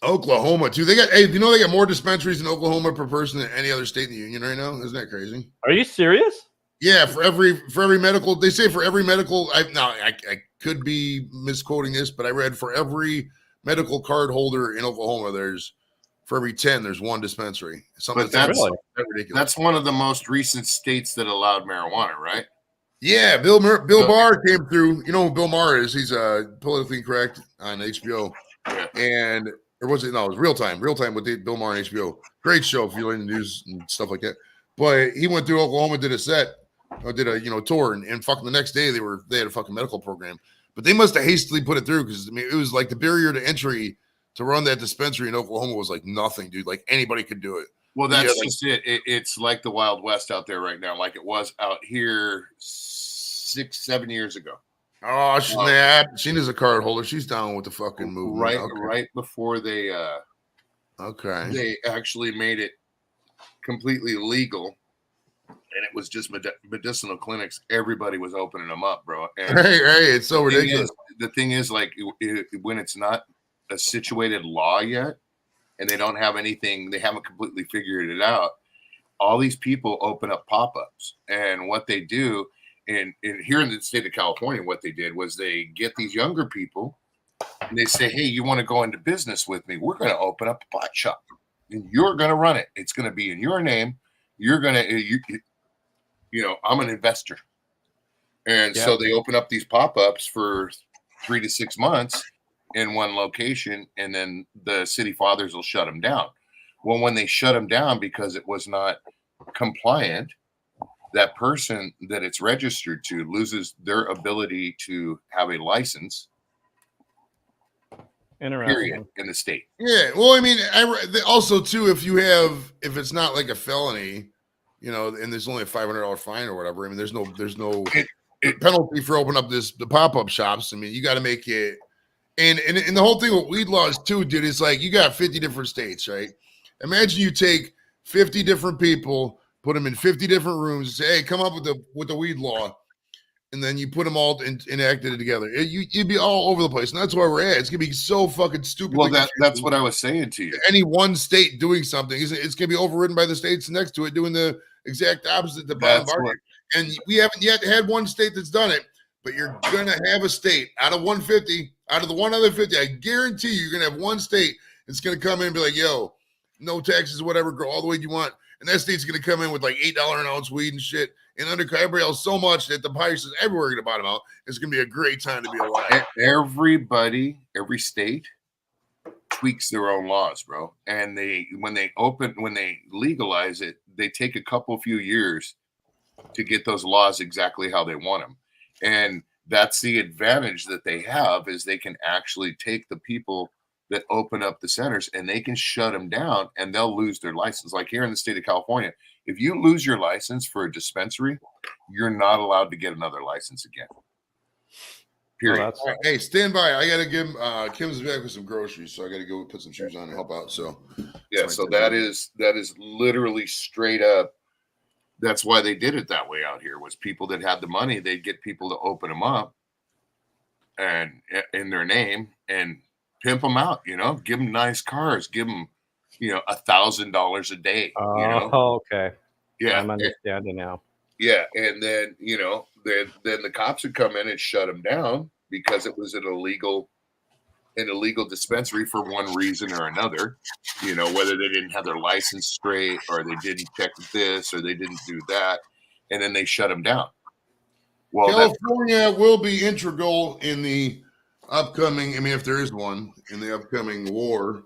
Oklahoma too. They got they got more dispensaries in Oklahoma per person than any other state in the union right now. Isn't that crazy? Are you serious? Yeah, for every medical, they say for every medical. I could be misquoting this, but I read for every medical card holder in Oklahoma, for every 10, there's one dispensary. But that's ridiculous. That's one of the most recent states that allowed marijuana, right? Yeah, Bill Maher came through. You know who Bill Maher is? He's politically incorrect on HBO, and or was it? No, it was Real Time with Bill Maher on HBO. Great show if you learn the news and stuff like that. But he went through Oklahoma, did a tour, and fucking the next day they had a fucking medical program. But they must have hastily put it through because I mean it was like the barrier to entry to run that dispensary in Oklahoma was like nothing, dude. Like anybody could do it. Well, that's just it. It's like the Wild West out there right now, like it was out here 6-7 years ago. Oh snap! Sheena's a card holder. She's down with the fucking movement. Right before they actually made it completely legal, and it was just medicinal clinics. Everybody was opening them up, bro. And hey, it's so ridiculous. The thing is, like, when it's not a situated law yet, and they don't have anything, they haven't completely figured it out. All these people open up pop-ups, and what they do, and here in the state of California, what they did was they get these younger people, and they say, "Hey, you want to go into business with me? We're going to open up a pot shop, and you're going to run it. It's going to be in your name. You're going to, I'm an investor." And so they open up these pop-ups for 3 to 6 months in one location, and then the city fathers will shut them down. Well, when they shut them down because it was not compliant, that person that it's registered to loses their ability to have a license. Period in the state. Yeah, well, I mean, also too, if it's not like a felony, and there's only a $500 fine or whatever. I mean, there's no penalty for opening up the pop-up shops. I mean, you got to make it. And the whole thing with weed laws too, dude, is like you got 50 different states, right? Imagine you take 50 different people, put them in 50 different rooms, and say, "Hey, come up with the weed law," and then you put them all enacted it together. You'd be all over the place, and that's where we're at. It's gonna be so fucking stupid. Well, that's what I was saying to you. Any one state doing something, it's gonna be overridden by the states next to it doing the exact opposite. And we haven't yet had one state that's done it. But you're going to have a state out of 150, out of the 150, I guarantee you're going to have one state that's going to come in and be like, "Yo, no taxes, whatever, grow all the way you want." And that state's going to come in with like $8 an ounce weed and shit and undercut everybody else so much that the prices everywhere are going to bottom out. It's going to be a great time to be alive. Every state tweaks their own laws, bro. And when they legalize it, they take a few years to get those laws exactly how they want them. And that's the advantage that they have is they can actually take the people that open up the centers and they can shut them down and they'll lose their license. Like here in the state of California, if you lose your license for a dispensary, you're not allowed to get another license again. Period. Right, hey, stand by. I got to give Kim's back with some groceries, so I got to go put some shoes on and help out. So yeah, so that is literally straight up. That's why they did it that way out here was people that had the money, they'd get people to open them up and in their name and pimp them out, give them nice cars, give them, $1,000 a day. Oh, okay. Yeah. I'm understanding now. Yeah. And then, then the cops would come in and shut them down because it was an illegal dispensary for one reason or another, whether they didn't have their license straight or they didn't check this or they didn't do that. And then they shut them down. Well, California will be integral in the upcoming, if there is one, in the upcoming war.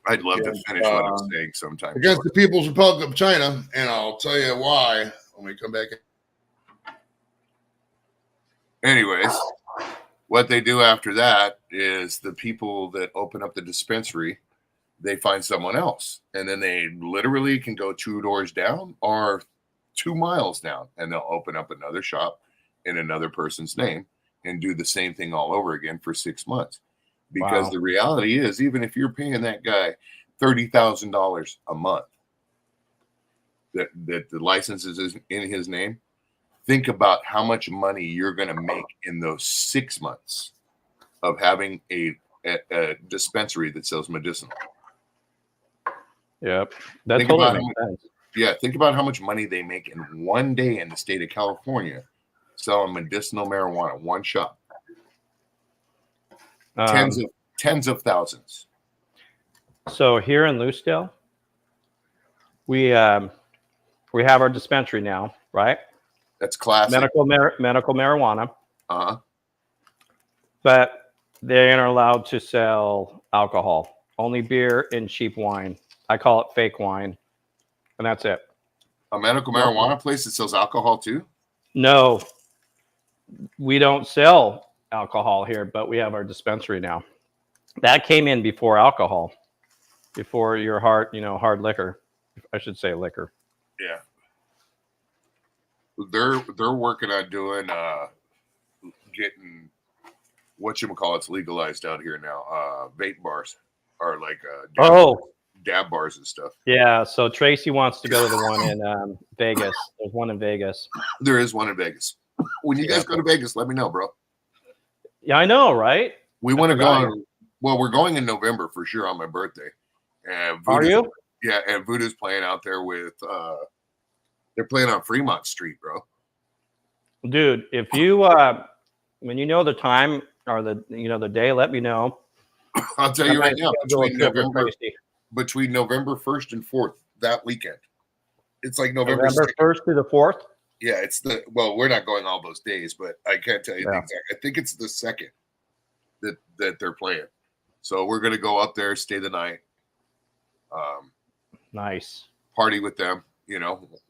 I'd love to finish what I'm saying sometime. Against the People's Republic of China. And I'll tell you why when we come back. Anyways. What they do after that is the people that open up the dispensary, they find someone else. And then they literally can go 2 doors down or 2 miles down and they'll open up another shop in another person's name. and do the same thing all over again for 6 months. Because Wow. the reality is, even if you're paying that guy $30,000 a month, that the license is in his name, think about how much money you're going to make in those 6 months of having a dispensary that sells medicinal. Yep. That Think totally about makes sense. Yeah, think about how much money they make in one day in the state of California selling medicinal marijuana, one shot. Tens of thousands. So here in Lucedale, we have our dispensary now, right? That's classic. Medical marijuana. Uh-huh. But they aren't allowed to sell alcohol. Only beer and cheap wine. I call it fake wine, and that's it. A medical marijuana place that sells alcohol too? No, we don't sell alcohol here, but we have our dispensary now. That came in before alcohol, before your hard liquor. I should say liquor. Yeah. They're working on doing getting whatchamacallit's legalized out here now. Vape bars are like dab bars and stuff. Yeah, so Tracy wants to go to the one in Vegas. There's one in Vegas. There is one in Vegas. When you guys go to Vegas, let me know, bro. Yeah, I know, right? We want to go on. Well, we're going in November for sure on my birthday. And Are you? Yeah, and Voodoo's playing out there with they're playing on Fremont Street, bro. Dude, if you when you know the time or the day, let me know. I'll tell you right now, between November 1st and 4th, that weekend. It's like November 1st to the 4th? Yeah, we're not going all those days, but I can't tell you the exact. I think it's the 2nd that they're playing. So we're gonna go up there, stay the night. Nice. Party with them,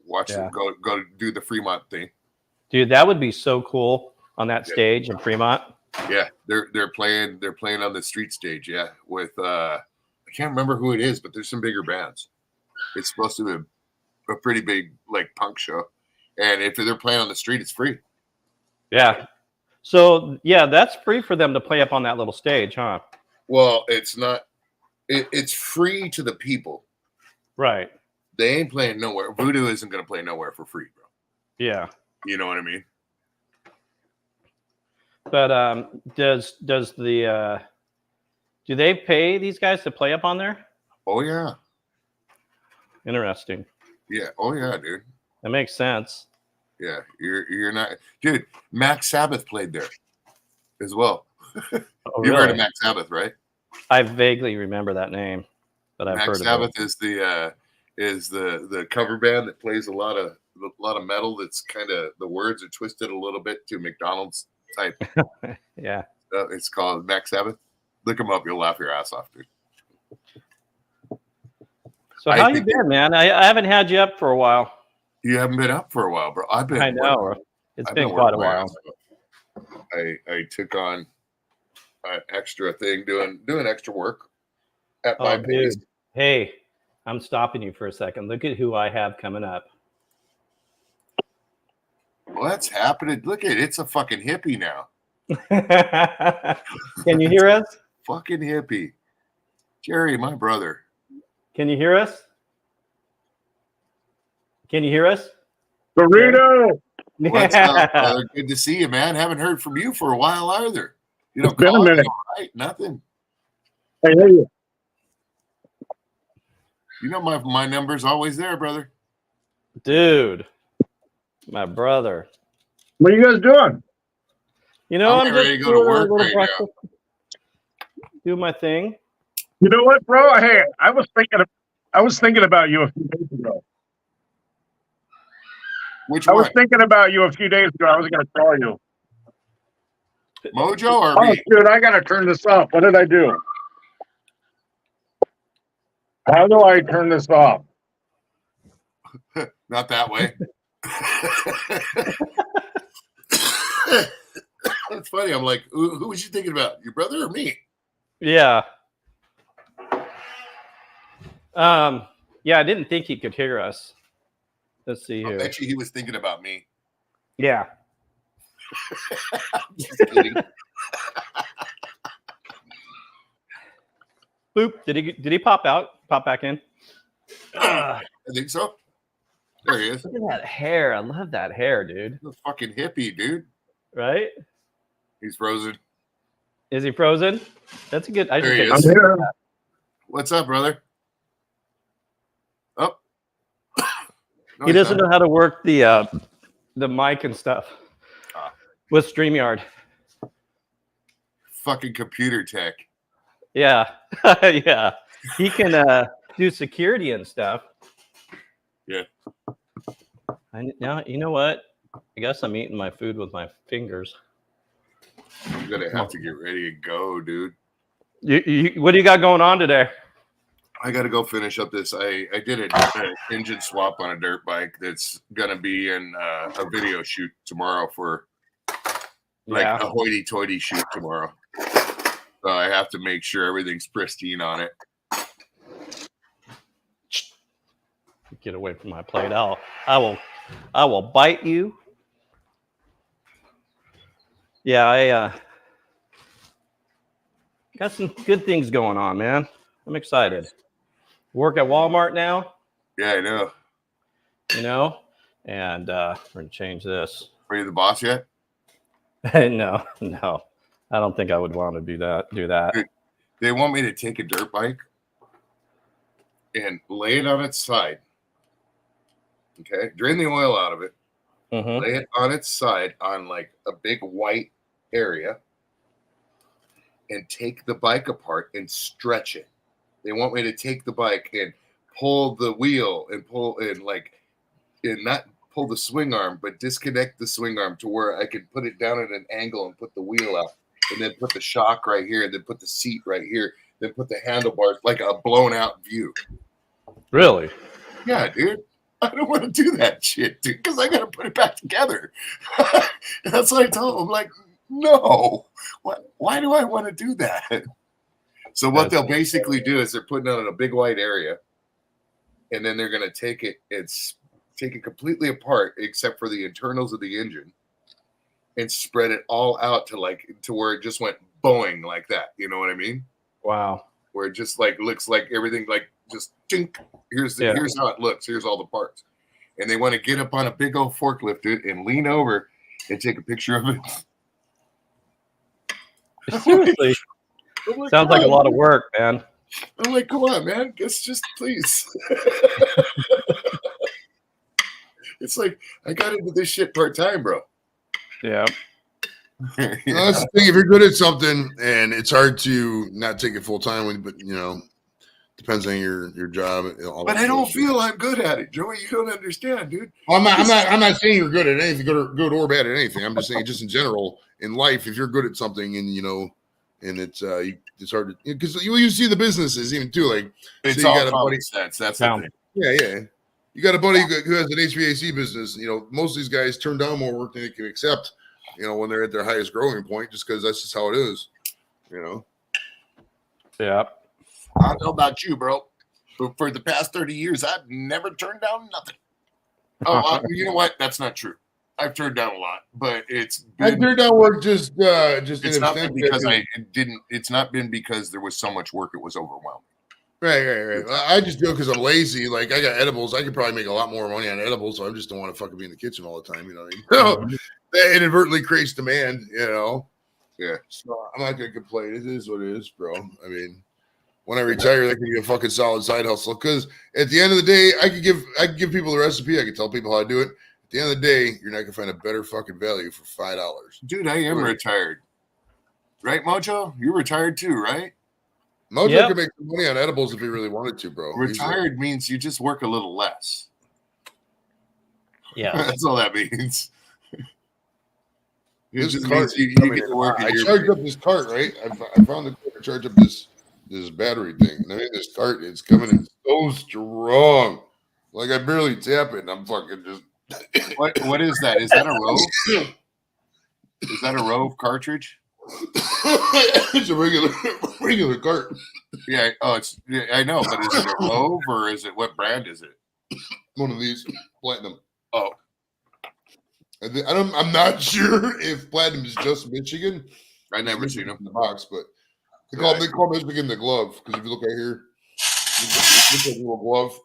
watch them go do the Fremont thing. Dude, that would be so cool on that stage in Fremont. Yeah, they're playing on the street stage, with I can't remember who it is, but there's some bigger bands. It's supposed to be a pretty big like punk show. And if they're playing on the street, it's free. Yeah. So that's free for them to play up on that little stage, huh? Well, it's not. It's free to the people. Right. They ain't playing nowhere. Voodoo isn't going to play nowhere for free, bro. Yeah. You know what I mean? But does the do they pay these guys to play up on there? Oh yeah. Interesting. Yeah. Oh yeah, dude. That makes sense. Yeah, you're not, dude. Max Sabbath played there as well. Oh, You've heard of Max Sabbath, right? I vaguely remember that name, but I've heard Max of Sabbath it. is the cover band that plays a lot of metal. That's kind of the words are twisted a little bit to McDonald's type. Yeah. It's called Max Sabbath. Look them up. You'll laugh your ass off, dude. So how you been, man? I haven't had you up for a while. You haven't been up for a while, bro. I've been. I know. It's been quite a while. I took on an extra thing, doing extra work at my pace. Hey, I'm stopping you for a second. Look at who I have coming up. What's happening? Look at it. It's a fucking hippie now. Can you hear us? Fucking hippie. Jerry, my brother. Can you hear us? Can you hear us? Burrito! What's up, brother? Good to see you, man. Haven't heard from you for a while either. You don't It's been a call minute. Right? Nothing. I hear you. You know my number's always there, brother. Dude, my brother. What are you guys doing? You know, I'm ready just to go to work right now. Do my thing. You know what, bro? Hey, I was thinking about you a few days ago. Which I one? was thinking about you a few days ago. I was going to call you. Mojo or Oh, me? dude, I got to turn this off. What did I do? How do I turn this off? Not that way. It's funny. I'm like, who was you thinking about? Your brother or me? Yeah. Yeah, I didn't think he could hear us. Let's see here. I bet you he was thinking about me. Yeah. Just kidding. Boop. Did he pop out? Pop back in? I think so. There he is. Look at that hair. I love that hair, dude. The fucking hippie, dude. Right? He's frozen. Is he frozen? That's a good. I There he should is. take I'm here. What's up, brother? Oh. No, He he's doesn't not. know how to work the mic and stuff with StreamYard. Fucking computer tech. Yeah, yeah. He can do security and stuff. Yeah. Now you know what? I guess I'm eating my food with my fingers. I'm gonna have to get ready to go, dude. What do you got going on today? I gotta go finish up this. I did an engine swap on a dirt bike that's gonna be in a video shoot tomorrow for like a hoity-toity shoot tomorrow. So I have to make sure everything's pristine on it. Get away from my plate. I will bite you. Yeah, I got some good things going on, man. I'm excited. Work at Walmart now, Yeah, I know. you know, and we're gonna change this. Are you the boss yet? No, I don't think I would want to do that. They want me to take a dirt bike and lay it on its side. Okay, drain the oil out of it. Mhm. Lay it on its side on like a big white area and take the bike apart and stretch it. They want me to take the bike and pull the wheel and pull and not pull the swing arm, but disconnect the swing arm to where I can put it down at an angle and put the wheel out, and then put the shock right here, and then put the seat right here, then put the handlebars like a blown out view. Really? Yeah, dude. I don't want to do that shit, dude, because I got to put it back together. That's what I told him. I'm like, no. Why do I want to do that? So what they'll basically do is they're putting it on a big white area, and then they're going to take it completely apart except for the internals of the engine and spread it all out to where it just went boing like that. You know what I mean? Wow. Where it just like looks like everything like just tink. Here's how it looks. Here's all the parts. And they want to get up on a big old forklift, dude, and lean over and take a picture of it. Seriously. Like, Sounds like a lot of work, man. I'm like, come on, man. Let's just please. It's like I got into this shit part-time, bro. Yeah. That's the thing. If you're good at something and it's hard to not take it full time, but depends on your job. But I don't feel I'm good at it, Joey. You don't understand, dude. I'm not saying you're good at anything, good or bad at anything. I'm just saying, just in general, in life, if you're good at something and and it's hard to, because you see the businesses even too, like It's so all got a common buddy, sense. That's the thing. yeah. You got a buddy who has an HVAC business. Most of these guys turn down more work than they can accept. When they're at their highest growing point, just because that's just how it is. Yeah. I don't know about you, bro, but for the past 30 years, I've never turned down nothing. Oh, you know what? That's not true. I've turned down a lot, but I turned down work just it's not been because I didn't. It's not been because there was so much work. It was overwhelming. Right. I just do it because I'm lazy. Like I got edibles. I could probably make a lot more money on edibles, so I just don't want to fucking be in the kitchen all the time. You know what I mean? That inadvertently creates demand. Yeah. So I'm not gonna complain. It is what it is, bro. I mean, when I retire, that can be a fucking solid side hustle. Because at the end of the day, I could give people the recipe. I could tell people how to do it. At the end of the day, you're not gonna find a better fucking value for $5. Dude, I am retired. Right, Mojo? You're retired too, right? Mojo could make some money on edibles if he really wanted to, bro. Retired means you just work a little less. Yeah. That's all that means. This just cart, means you get to work. I charged up this cart, right? I found the cart to charge up this battery thing. And I mean, this cart is coming in so strong. Like I barely tap it, and I'm fucking just. What is that? Is that a Rove? Is that a Rove cartridge? It's a regular cart. Yeah. Oh, I know, but is it a Rove or is it what brand is it? One of these platinum. Oh. I'm not sure if Platinum is just Michigan. I never seen them in the box, but they call Michigan the glove because if you look right here, it's a little glove.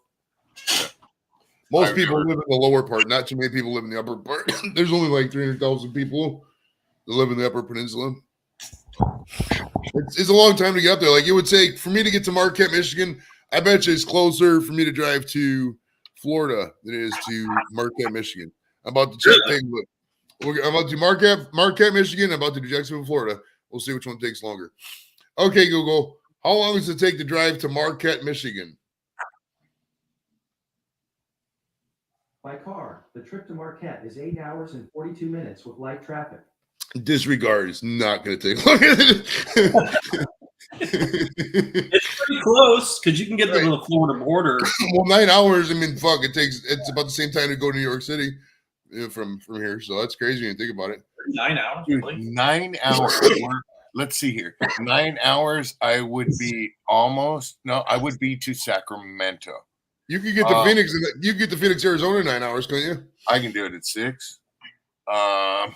Most people live in the lower part. Not too many people live in the upper part. There's only like 300,000 people that live in the Upper Peninsula. It's a long time to get up there. Like it would take for me to get to Marquette, Michigan. I bet you it's closer for me to drive to Florida than it is to Marquette, Michigan. I'm about to check things. I'm about to do Marquette, Michigan. I'm about to do Jacksonville, Florida. We'll see which one takes longer. Okay, Google. How long does it take to drive to Marquette, Michigan? By car, the trip to Marquette is 8 hours and 42 minutes with light traffic. Disregard is not going to take long. It's pretty close because you can get to the Florida border. Well, 9 hours. I mean, fuck. It's about the same time to go to New York City from here. So that's crazy when you think about it. 9 hours. Dude, 9 hours. Let's see here. 9 hours. I would be I would be to Sacramento. You could get to Phoenix. You get to Phoenix, Arizona in 9 hours, couldn't you? I can do it at 6. Well,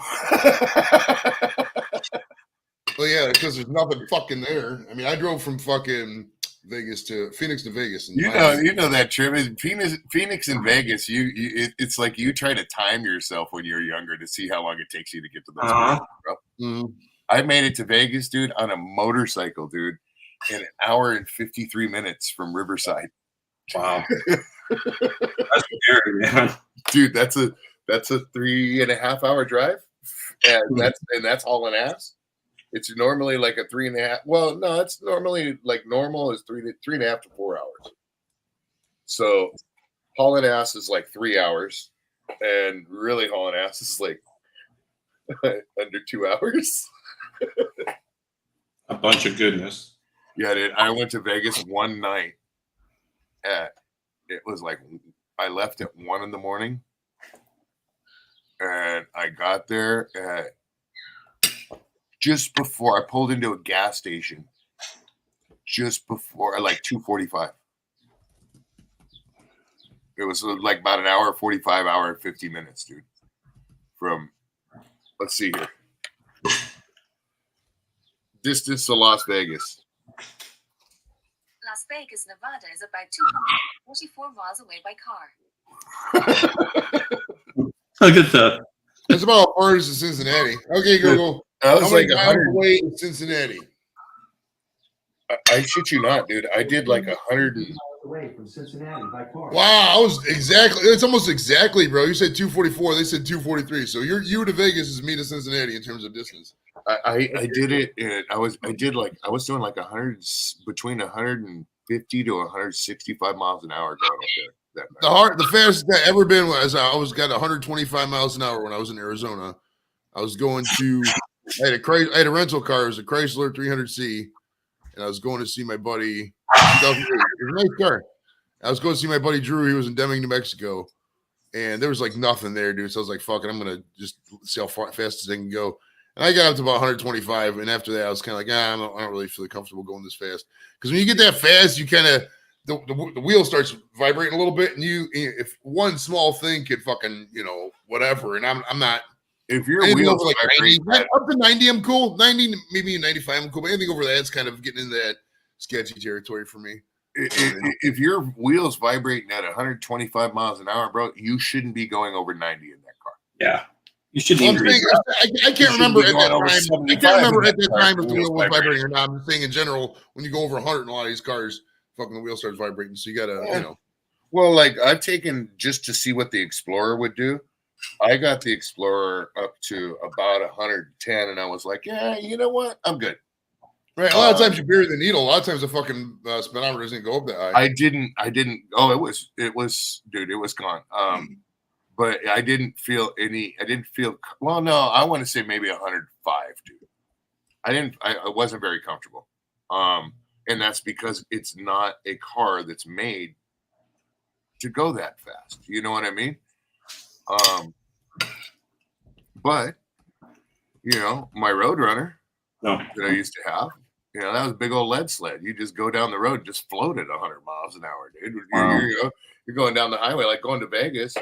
yeah, because there's nothing fucking there. I mean, I drove from fucking Phoenix to Vegas. You know that trip is Phoenix and Vegas. It's like you try to time yourself when you're younger to see how long it takes you to get to those places, bro. Mm-hmm. I made it to Vegas, dude, on a motorcycle, dude, in 1 hour and 53 minutes from Riverside. Wow, that's scary, man. Dude, that's a 3.5 hour drive, and that's hauling ass. It's normally like a 3.5. Well, no, it's normally like normal is 3.5 to 4 hours. So hauling ass is like 3 hours, and really hauling ass is like under 2 hours. A bunch of goodness. Yeah, dude. I went to Vegas one night. It was like I left at 1 a.m. and I got there at just before I pulled into a gas station. Just before like 2:45. It was like about an hour 45, hour and 50 minutes, dude. From let's see here. Distance to Las Vegas. Las Vegas, Nevada is about 244 miles away by car. Look at that. That's about as far as to Cincinnati. Okay, Google. I was like 100 away in Cincinnati. I shit you not, dude. I did like 100 away from Cincinnati by car. Wow, I was exactly. It's almost exactly, bro. You said 244. They said 243. So you to Vegas is me to Cincinnati in terms of distance. I did it. And I was doing like 100 between 150 to 165 miles an hour going up there. That night. The fastest I ever been was I got 125 miles an hour when I was in Arizona. I was going to. I had a rental car. It was a Chrysler 300C, and I was going to see my buddy. It was a nice car. I was going to see my buddy Drew. He was in Deming, New Mexico, and there was like nothing there, dude. So I was like, "Fuck it, I'm gonna just see how fast as I can go." And I got up to about 125, and after that, I was kind of like, I don't really feel comfortable going this fast because when you get that fast, you kind of the wheel starts vibrating a little bit, and if one small thing could fucking whatever, and I'm not. If your wheels like 90, up to 90, I'm cool. 90, maybe 95, I'm cool. But anything over that, it's kind of getting into that sketchy territory for me. If your wheels vibrating at 125 miles an hour, bro, you shouldn't be going over 90 in that car. Yeah. You shouldn't I can't remember at that time. I can't remember at that time if the wheel was vibrating or not. I'm just saying in general, when you go over 100 in a lot of these cars, fucking the wheel starts vibrating. So you got to, Well, like I've taken just to see what the Explorer would do. I got the Explorer up to about 110, and I was like, yeah, you know what? I'm good. Right. A lot of times you bury the needle. A lot of times the fucking speedometer doesn't go up that high. I didn't. Oh, it was, dude, it was gone. But I didn't feel well, no, I want to say maybe 105, dude. I wasn't very comfortable. And that's because it's not a car that's made to go that fast. You know what I mean? But my Roadrunner that I used to have, that was a big old lead sled. You just go down the road and just float at 100 miles an hour, dude. Wow. You're going down the highway like going to Vegas.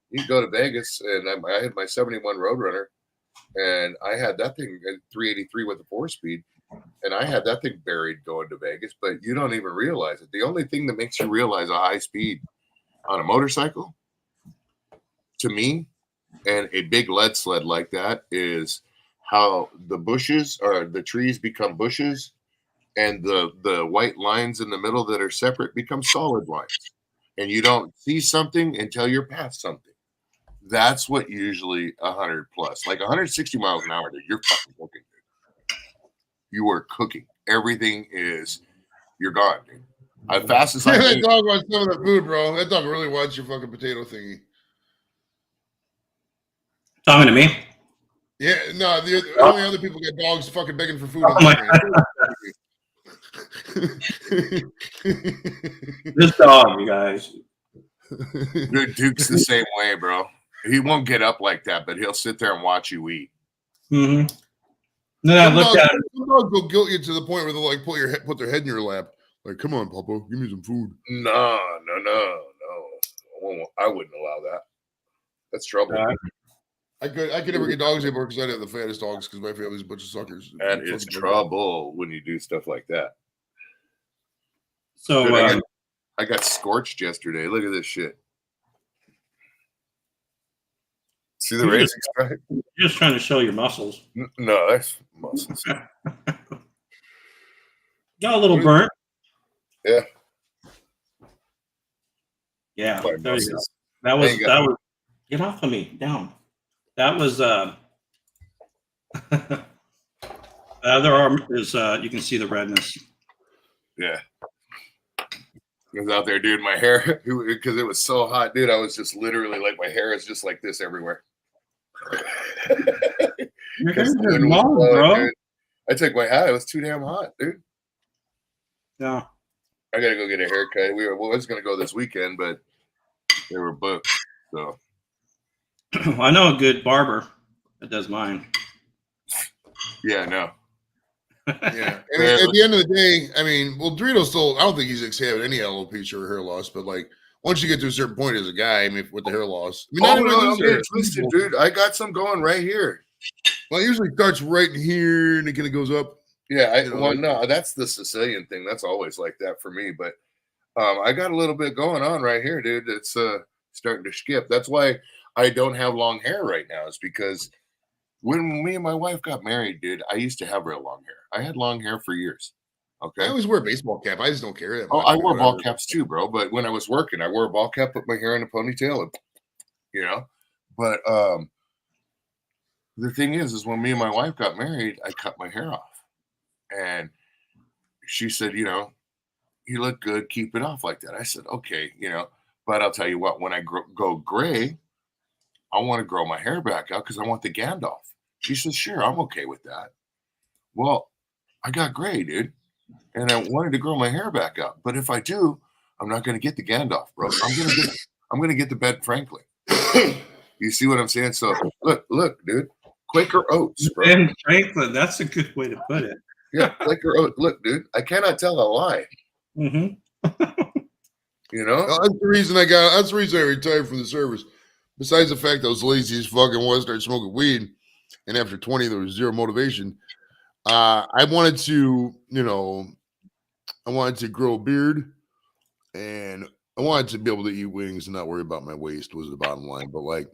You go to Vegas, and I had my 71 Roadrunner, and I had that thing at 383 with a 4-speed, and I had that thing buried going to Vegas, but you don't even realize it. The only thing that makes you realize a high speed on a motorcycle, to me, and a big lead sled like that, is how the bushes or the trees become bushes, and the white lines in the middle that are separate become solid lines, and you don't see something until you're past something. That's what usually 100 plus, like 160 miles an hour, dude, you're fucking cooking, dude. You are cooking. Everything is, you're gone, dude. As fast as I that can. dog wants some of the food, bro. That dog really wants your fucking potato thingy. Talking to me? Yeah, no, the only other people get dogs fucking begging for food. Oh my This dog, you guys. Dude, Duke's the same way, bro. He won't get up like that, but he'll sit there and watch you eat. Mm-hmm. Then I looked at him. Some dogs will guilt you to the point where they'll like put their head in your lap. Like, come on, Papa, give me some food. No. I wouldn't allow that. That's trouble. I could never get dogs anymore because I have the fattest dogs because my family's a bunch of suckers. That is trouble when you do stuff like that. So Dude, I got scorched yesterday. Look at this shit. See the racing stripe? You're just trying to show your muscles. No, that's muscles. Got a little burnt. Yeah. Yeah. My There you go. muscles. That was get off of me. Down. That was the other arm is you can see the redness. Yeah. I was out there, dude. My hair, because it was so hot, dude. I was just literally like, my hair is just like this everywhere. Your hair's long, bro. Dude. I took my hat. It was too damn hot, dude. Yeah. I gotta go get a haircut. We was gonna go this weekend, but they were booked. So I know a good barber that does mine. yeah, no. Yeah. I mean, at the end of the day, I mean, well, Dorito's still, I don't think he's exhibited any alopecia or hair loss, but like once you get to a certain point as a guy, I mean, with the hair loss, I mean, don't get it twisted, dude. I got some going right here. Well, it usually starts right in here and it kind of goes up. Yeah, well, no, that's the Sicilian thing. That's always like that for me. But I got a little bit going on right here, dude. It's starting to skip. That's why I don't have long hair right now. Is because when me and my wife got married, dude, I used to have real long hair. I had long hair for years. Okay. I always wear a baseball cap. I just don't care that Oh, much. I wore ball caps too, bro. But when I was working, I wore a ball cap, put my hair in a ponytail, and you know. But the thing is when me and my wife got married, I cut my hair off, and she said, you know, you look good, keep it off like that. I said, okay, you know. But I'll tell you what, when I go gray, I want to grow my hair back out because I want the Gandalf. She said, sure, I'm okay with that. Well, I got gray, dude, and I wanted to grow my hair back out. But if I do, I'm not going to get the Gandalf, bro. I'm going to get the Ben Franklin. You see what I'm saying? So look, dude, Quaker Oats, bro. Ben Franklin, that's a good way to put it. Yeah, Quaker Oats. Look, dude, I cannot tell a lie. Mm-hmm. You know, that's the reason I retired from the service. Besides the fact I was lazy as fucking was, started smoking weed, and after 20 there was zero motivation. I wanted to, you know, I wanted to grow a beard, and I wanted to be able to eat wings and not worry about my waist was the bottom line. But like,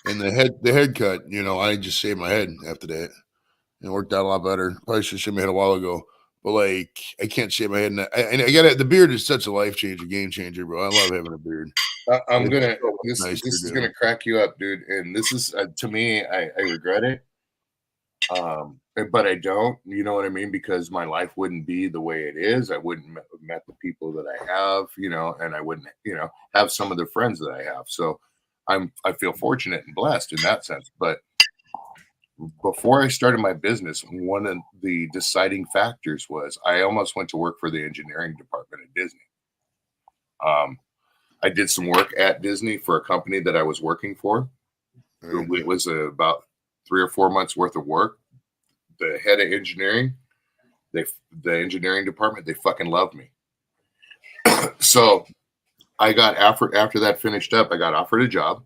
and the head cut, you know, I just shaved my head after that. It worked out a lot better. Probably should have shaved my head a while ago. But like, I can't shave my head. And I got it. The beard is such a life changer, game changer, bro. I love having a beard. this is gonna crack you up, dude. And this is to me, I regret it. But I don't, you know what I mean? Because my life wouldn't be the way it is. I wouldn't have met the people that I have, you know, and I wouldn't, you know, have some of the friends that I have. So I feel fortunate and blessed in that sense. But before I started my business, one of the deciding factors was I almost went to work for the engineering department at Disney. I did some work at Disney for a company that I was working for. It was about 3 or 4 months worth of work. The head of engineering, the engineering department, they fucking loved me. So I got after that finished up, I got offered a job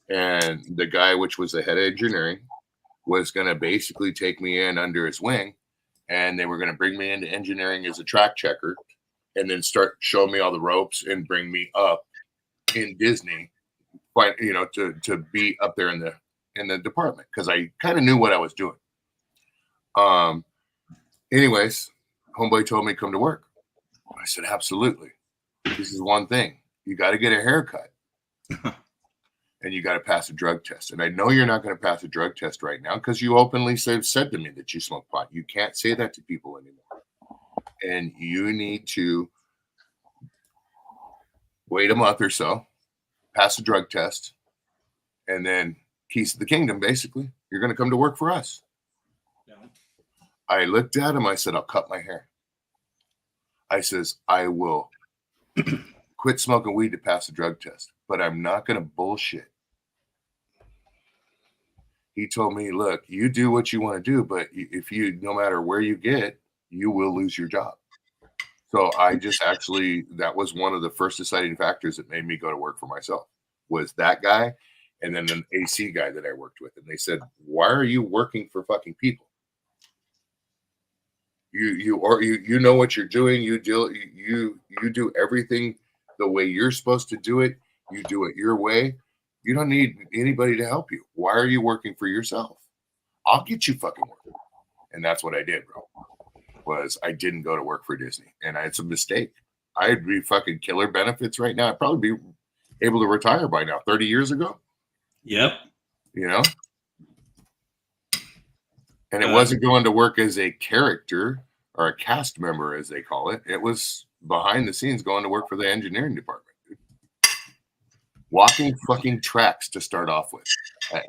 And the guy, which was the head of engineering, was going to basically take me in under his wing, and they were going to bring me into engineering as a track checker, and then start showing me all the ropes and bring me up in Disney, to be up there in the department, because I kind of knew what I was doing. Anyways, homeboy told me come to work. I said, absolutely. This is one thing. You got to get a haircut. And you got to pass a drug test. And I know you're not going to pass a drug test right now because you openly said to me that you smoke pot. You can't say that to people anymore. And you need to wait a month or so, pass a drug test, and then keys to the kingdom, basically. You're going to come to work for us. Yeah. I looked at him. I said, I'll cut my hair. I says, I will quit smoking weed to pass a drug test, but I'm not going to bullshit. He told me, look, you do what you want to do, but if you, no matter where you get, you will lose your job. So I just that was one of the first deciding factors that made me go to work for myself, was that guy and then an AC guy that I worked with. And they said, why are you working for fucking people? You know what you're doing. You do everything the way you're supposed to do it. You do it your way. You don't need anybody to help you. Why are you working for yourself? I'll get you fucking work. And that's what I did, bro. Was I didn't go to work for Disney, and it's a mistake. I'd be fucking killer benefits right now. I'd probably be able to retire by now. 30 years ago. Yep. You know. And it wasn't going to work as a character or a cast member, as they call it. It was behind the scenes going to work for the engineering department. Walking fucking tracks to start off with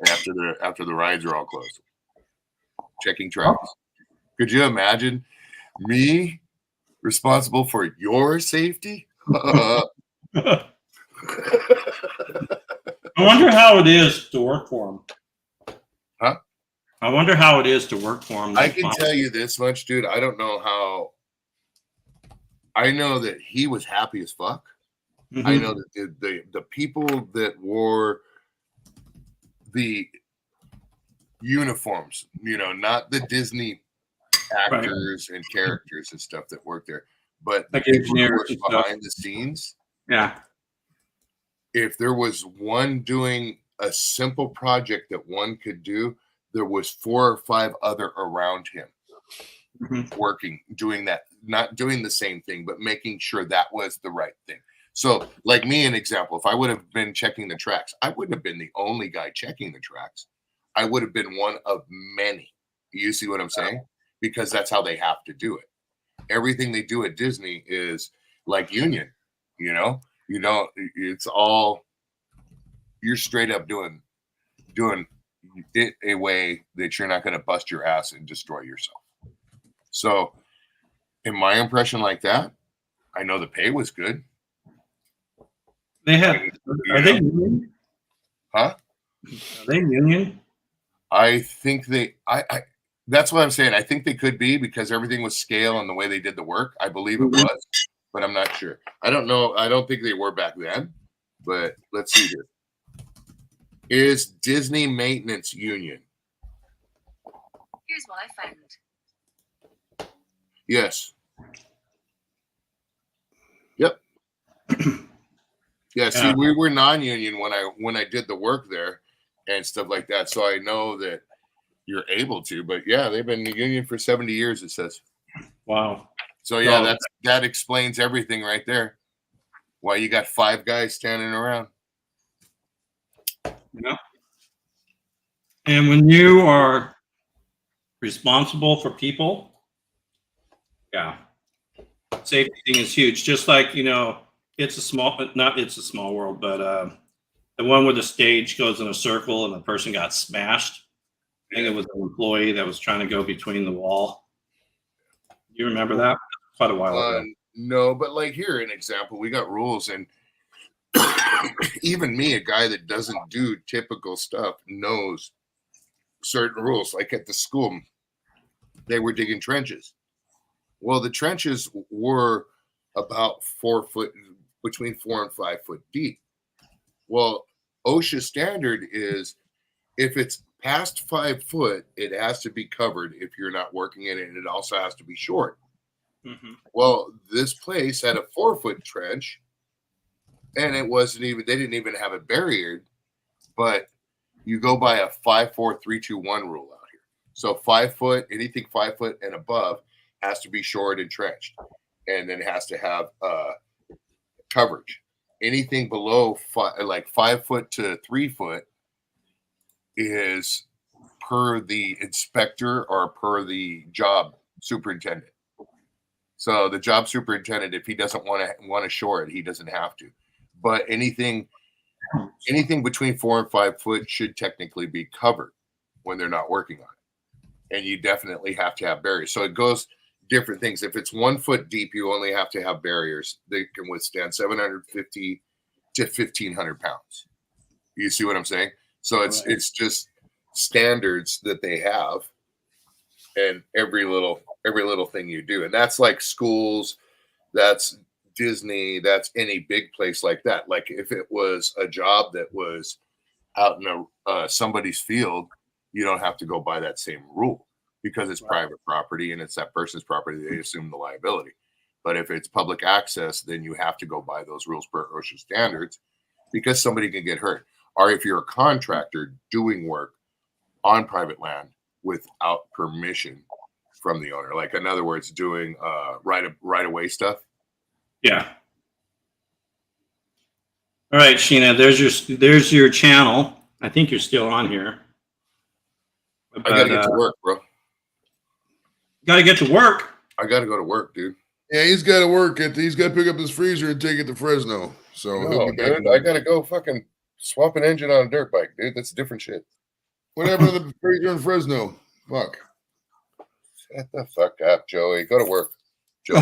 after the rides are all closed. Checking tracks. Could you imagine me responsible for your safety? I wonder how it is to work for him. Huh? I wonder how it is to work for him. I can tell you this much, dude. I don't know how. I know that he was happy as fuck. Mm-hmm. I know that the people that wore the uniforms, not the Disney actors and characters and stuff that work there, but the people who work behind the scenes. Yeah. If there was one doing a simple project that one could do, there was 4 or 5 other around him working, doing that, not doing the same thing, but making sure that was the right thing. So, like me, an example, if I would have been checking the tracks, I wouldn't have been the only guy checking the tracks. I would have been one of many. You see what I'm saying? Because that's how they have to do it. Everything they do at Disney is like union, you don't, it's all, you're straight up doing it a way that you're not going to bust your ass and destroy yourself. So in my impression like that, I know the pay was good. Are they union? Huh? Are they union? I think that's what I'm saying. I think they could be, because everything was scale and the way they did the work. I believe it was, but I'm not sure. I don't know. I don't think they were back then, but let's see here. Is Disney maintenance union? Here's what I found. Yes. Yep. Yeah, see, we were non-union when I did the work there and stuff like that. So I know that you're able to, but yeah, they've been in the union for 70 years, it says. Wow. So yeah, that explains everything right there. Why you got 5 guys standing around. Yeah. And when you are responsible for people, safety thing is huge. Just like, it's a small world, but the one where the stage goes in a circle and the person got smashed. I think it was an employee that was trying to go between the wall. You remember that? Quite a while ago. No, but like here, an example, we got rules, and even me, a guy that doesn't do typical stuff, knows certain rules. Like at the school, they were digging trenches. Well, the trenches were about 4 foot, between 4 and 5 foot deep. Well, OSHA standard is if it's past 5 foot, it has to be covered if you're not working in it, and it also has to be short. Mm-hmm. Well, this place had a 4-foot trench, and it wasn't even, they didn't even have it barriered, but you go by a 5, 4, 3, 2, 1 rule out here. So 5 foot, anything 5 foot and above has to be shored and trenched, and then has to have coverage. Anything below like 5 foot to 3 foot is per the inspector or per the job superintendent. So the job superintendent, if he doesn't want to shore it, he doesn't have to. But anything between 4 and 5 foot should technically be covered when they're not working on it. And you definitely have to have barriers. So it goes different things. If it's 1 foot deep, you only have to have barriers that can withstand 750 to 1,500 pounds. You see what I'm saying? So it's just standards that they have, and every little thing you do, and that's like schools, that's Disney, that's any big place like that. Like if it was a job that was out in somebody's field, you don't have to go by that same rule because it's private property and it's that person's property. They assume the liability. But if it's public access, then you have to go by those rules per OSHA standards because somebody can get hurt. Or if you're a contractor doing work on private land without permission from the owner, like in other words, doing right-of-way stuff. Yeah. All right, Sheena, there's your channel. I think you're still on here. But, I gotta get to work, bro. Gotta get to work. I gotta go to work, dude. Yeah, he's got to work. He's got to pick up his freezer and take it to Fresno. So No, dude, I gotta go fucking swap an engine on a dirt bike, dude. That's different shit. What happened to the freezer in Fresno? Fuck. Shut the fuck up, Joey. Go to work, Joey.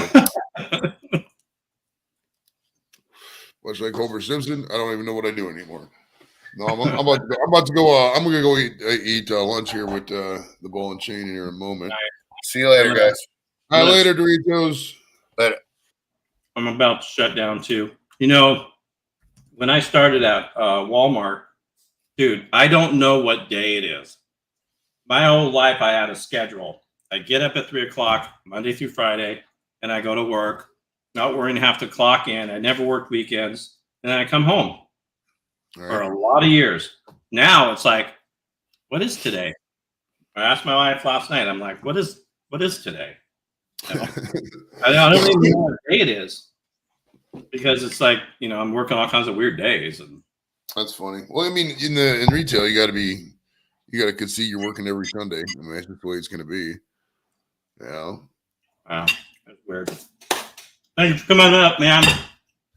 Much like Homer Simpson, I don't even know what I do anymore. No, I'm about to go. I'm gonna go eat lunch here with the ball and chain here in a moment. See you later, guys. All right, later, Doritos. Later. I'm about to shut down too. You know, when I started at Walmart, dude, I don't know what day it is. My whole life, I had a schedule. I get up at 3 o'clock Monday through Friday, and I go to work, not worrying to have to clock in. I never worked weekends, and then I come home for a lot of years. Now it's like, what is today? I asked my wife last night. I'm like, what is today? You know? I don't even know what day it is because it's like, you know, I'm working all kinds of weird days. And that's funny. Well, I mean, in retail, you got to concede you're working every Sunday. I mean, that's just the way it's going to be. Yeah. Wow, that's weird. Thank you for coming up, man.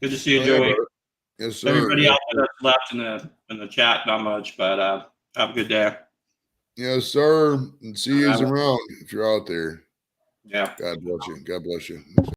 Good to see you, Joey. Yes, sir. Everybody else that's left in the chat, not much, but have a good day. Yes, sir. And see you around if you're out there. Yeah. God bless you. God bless you.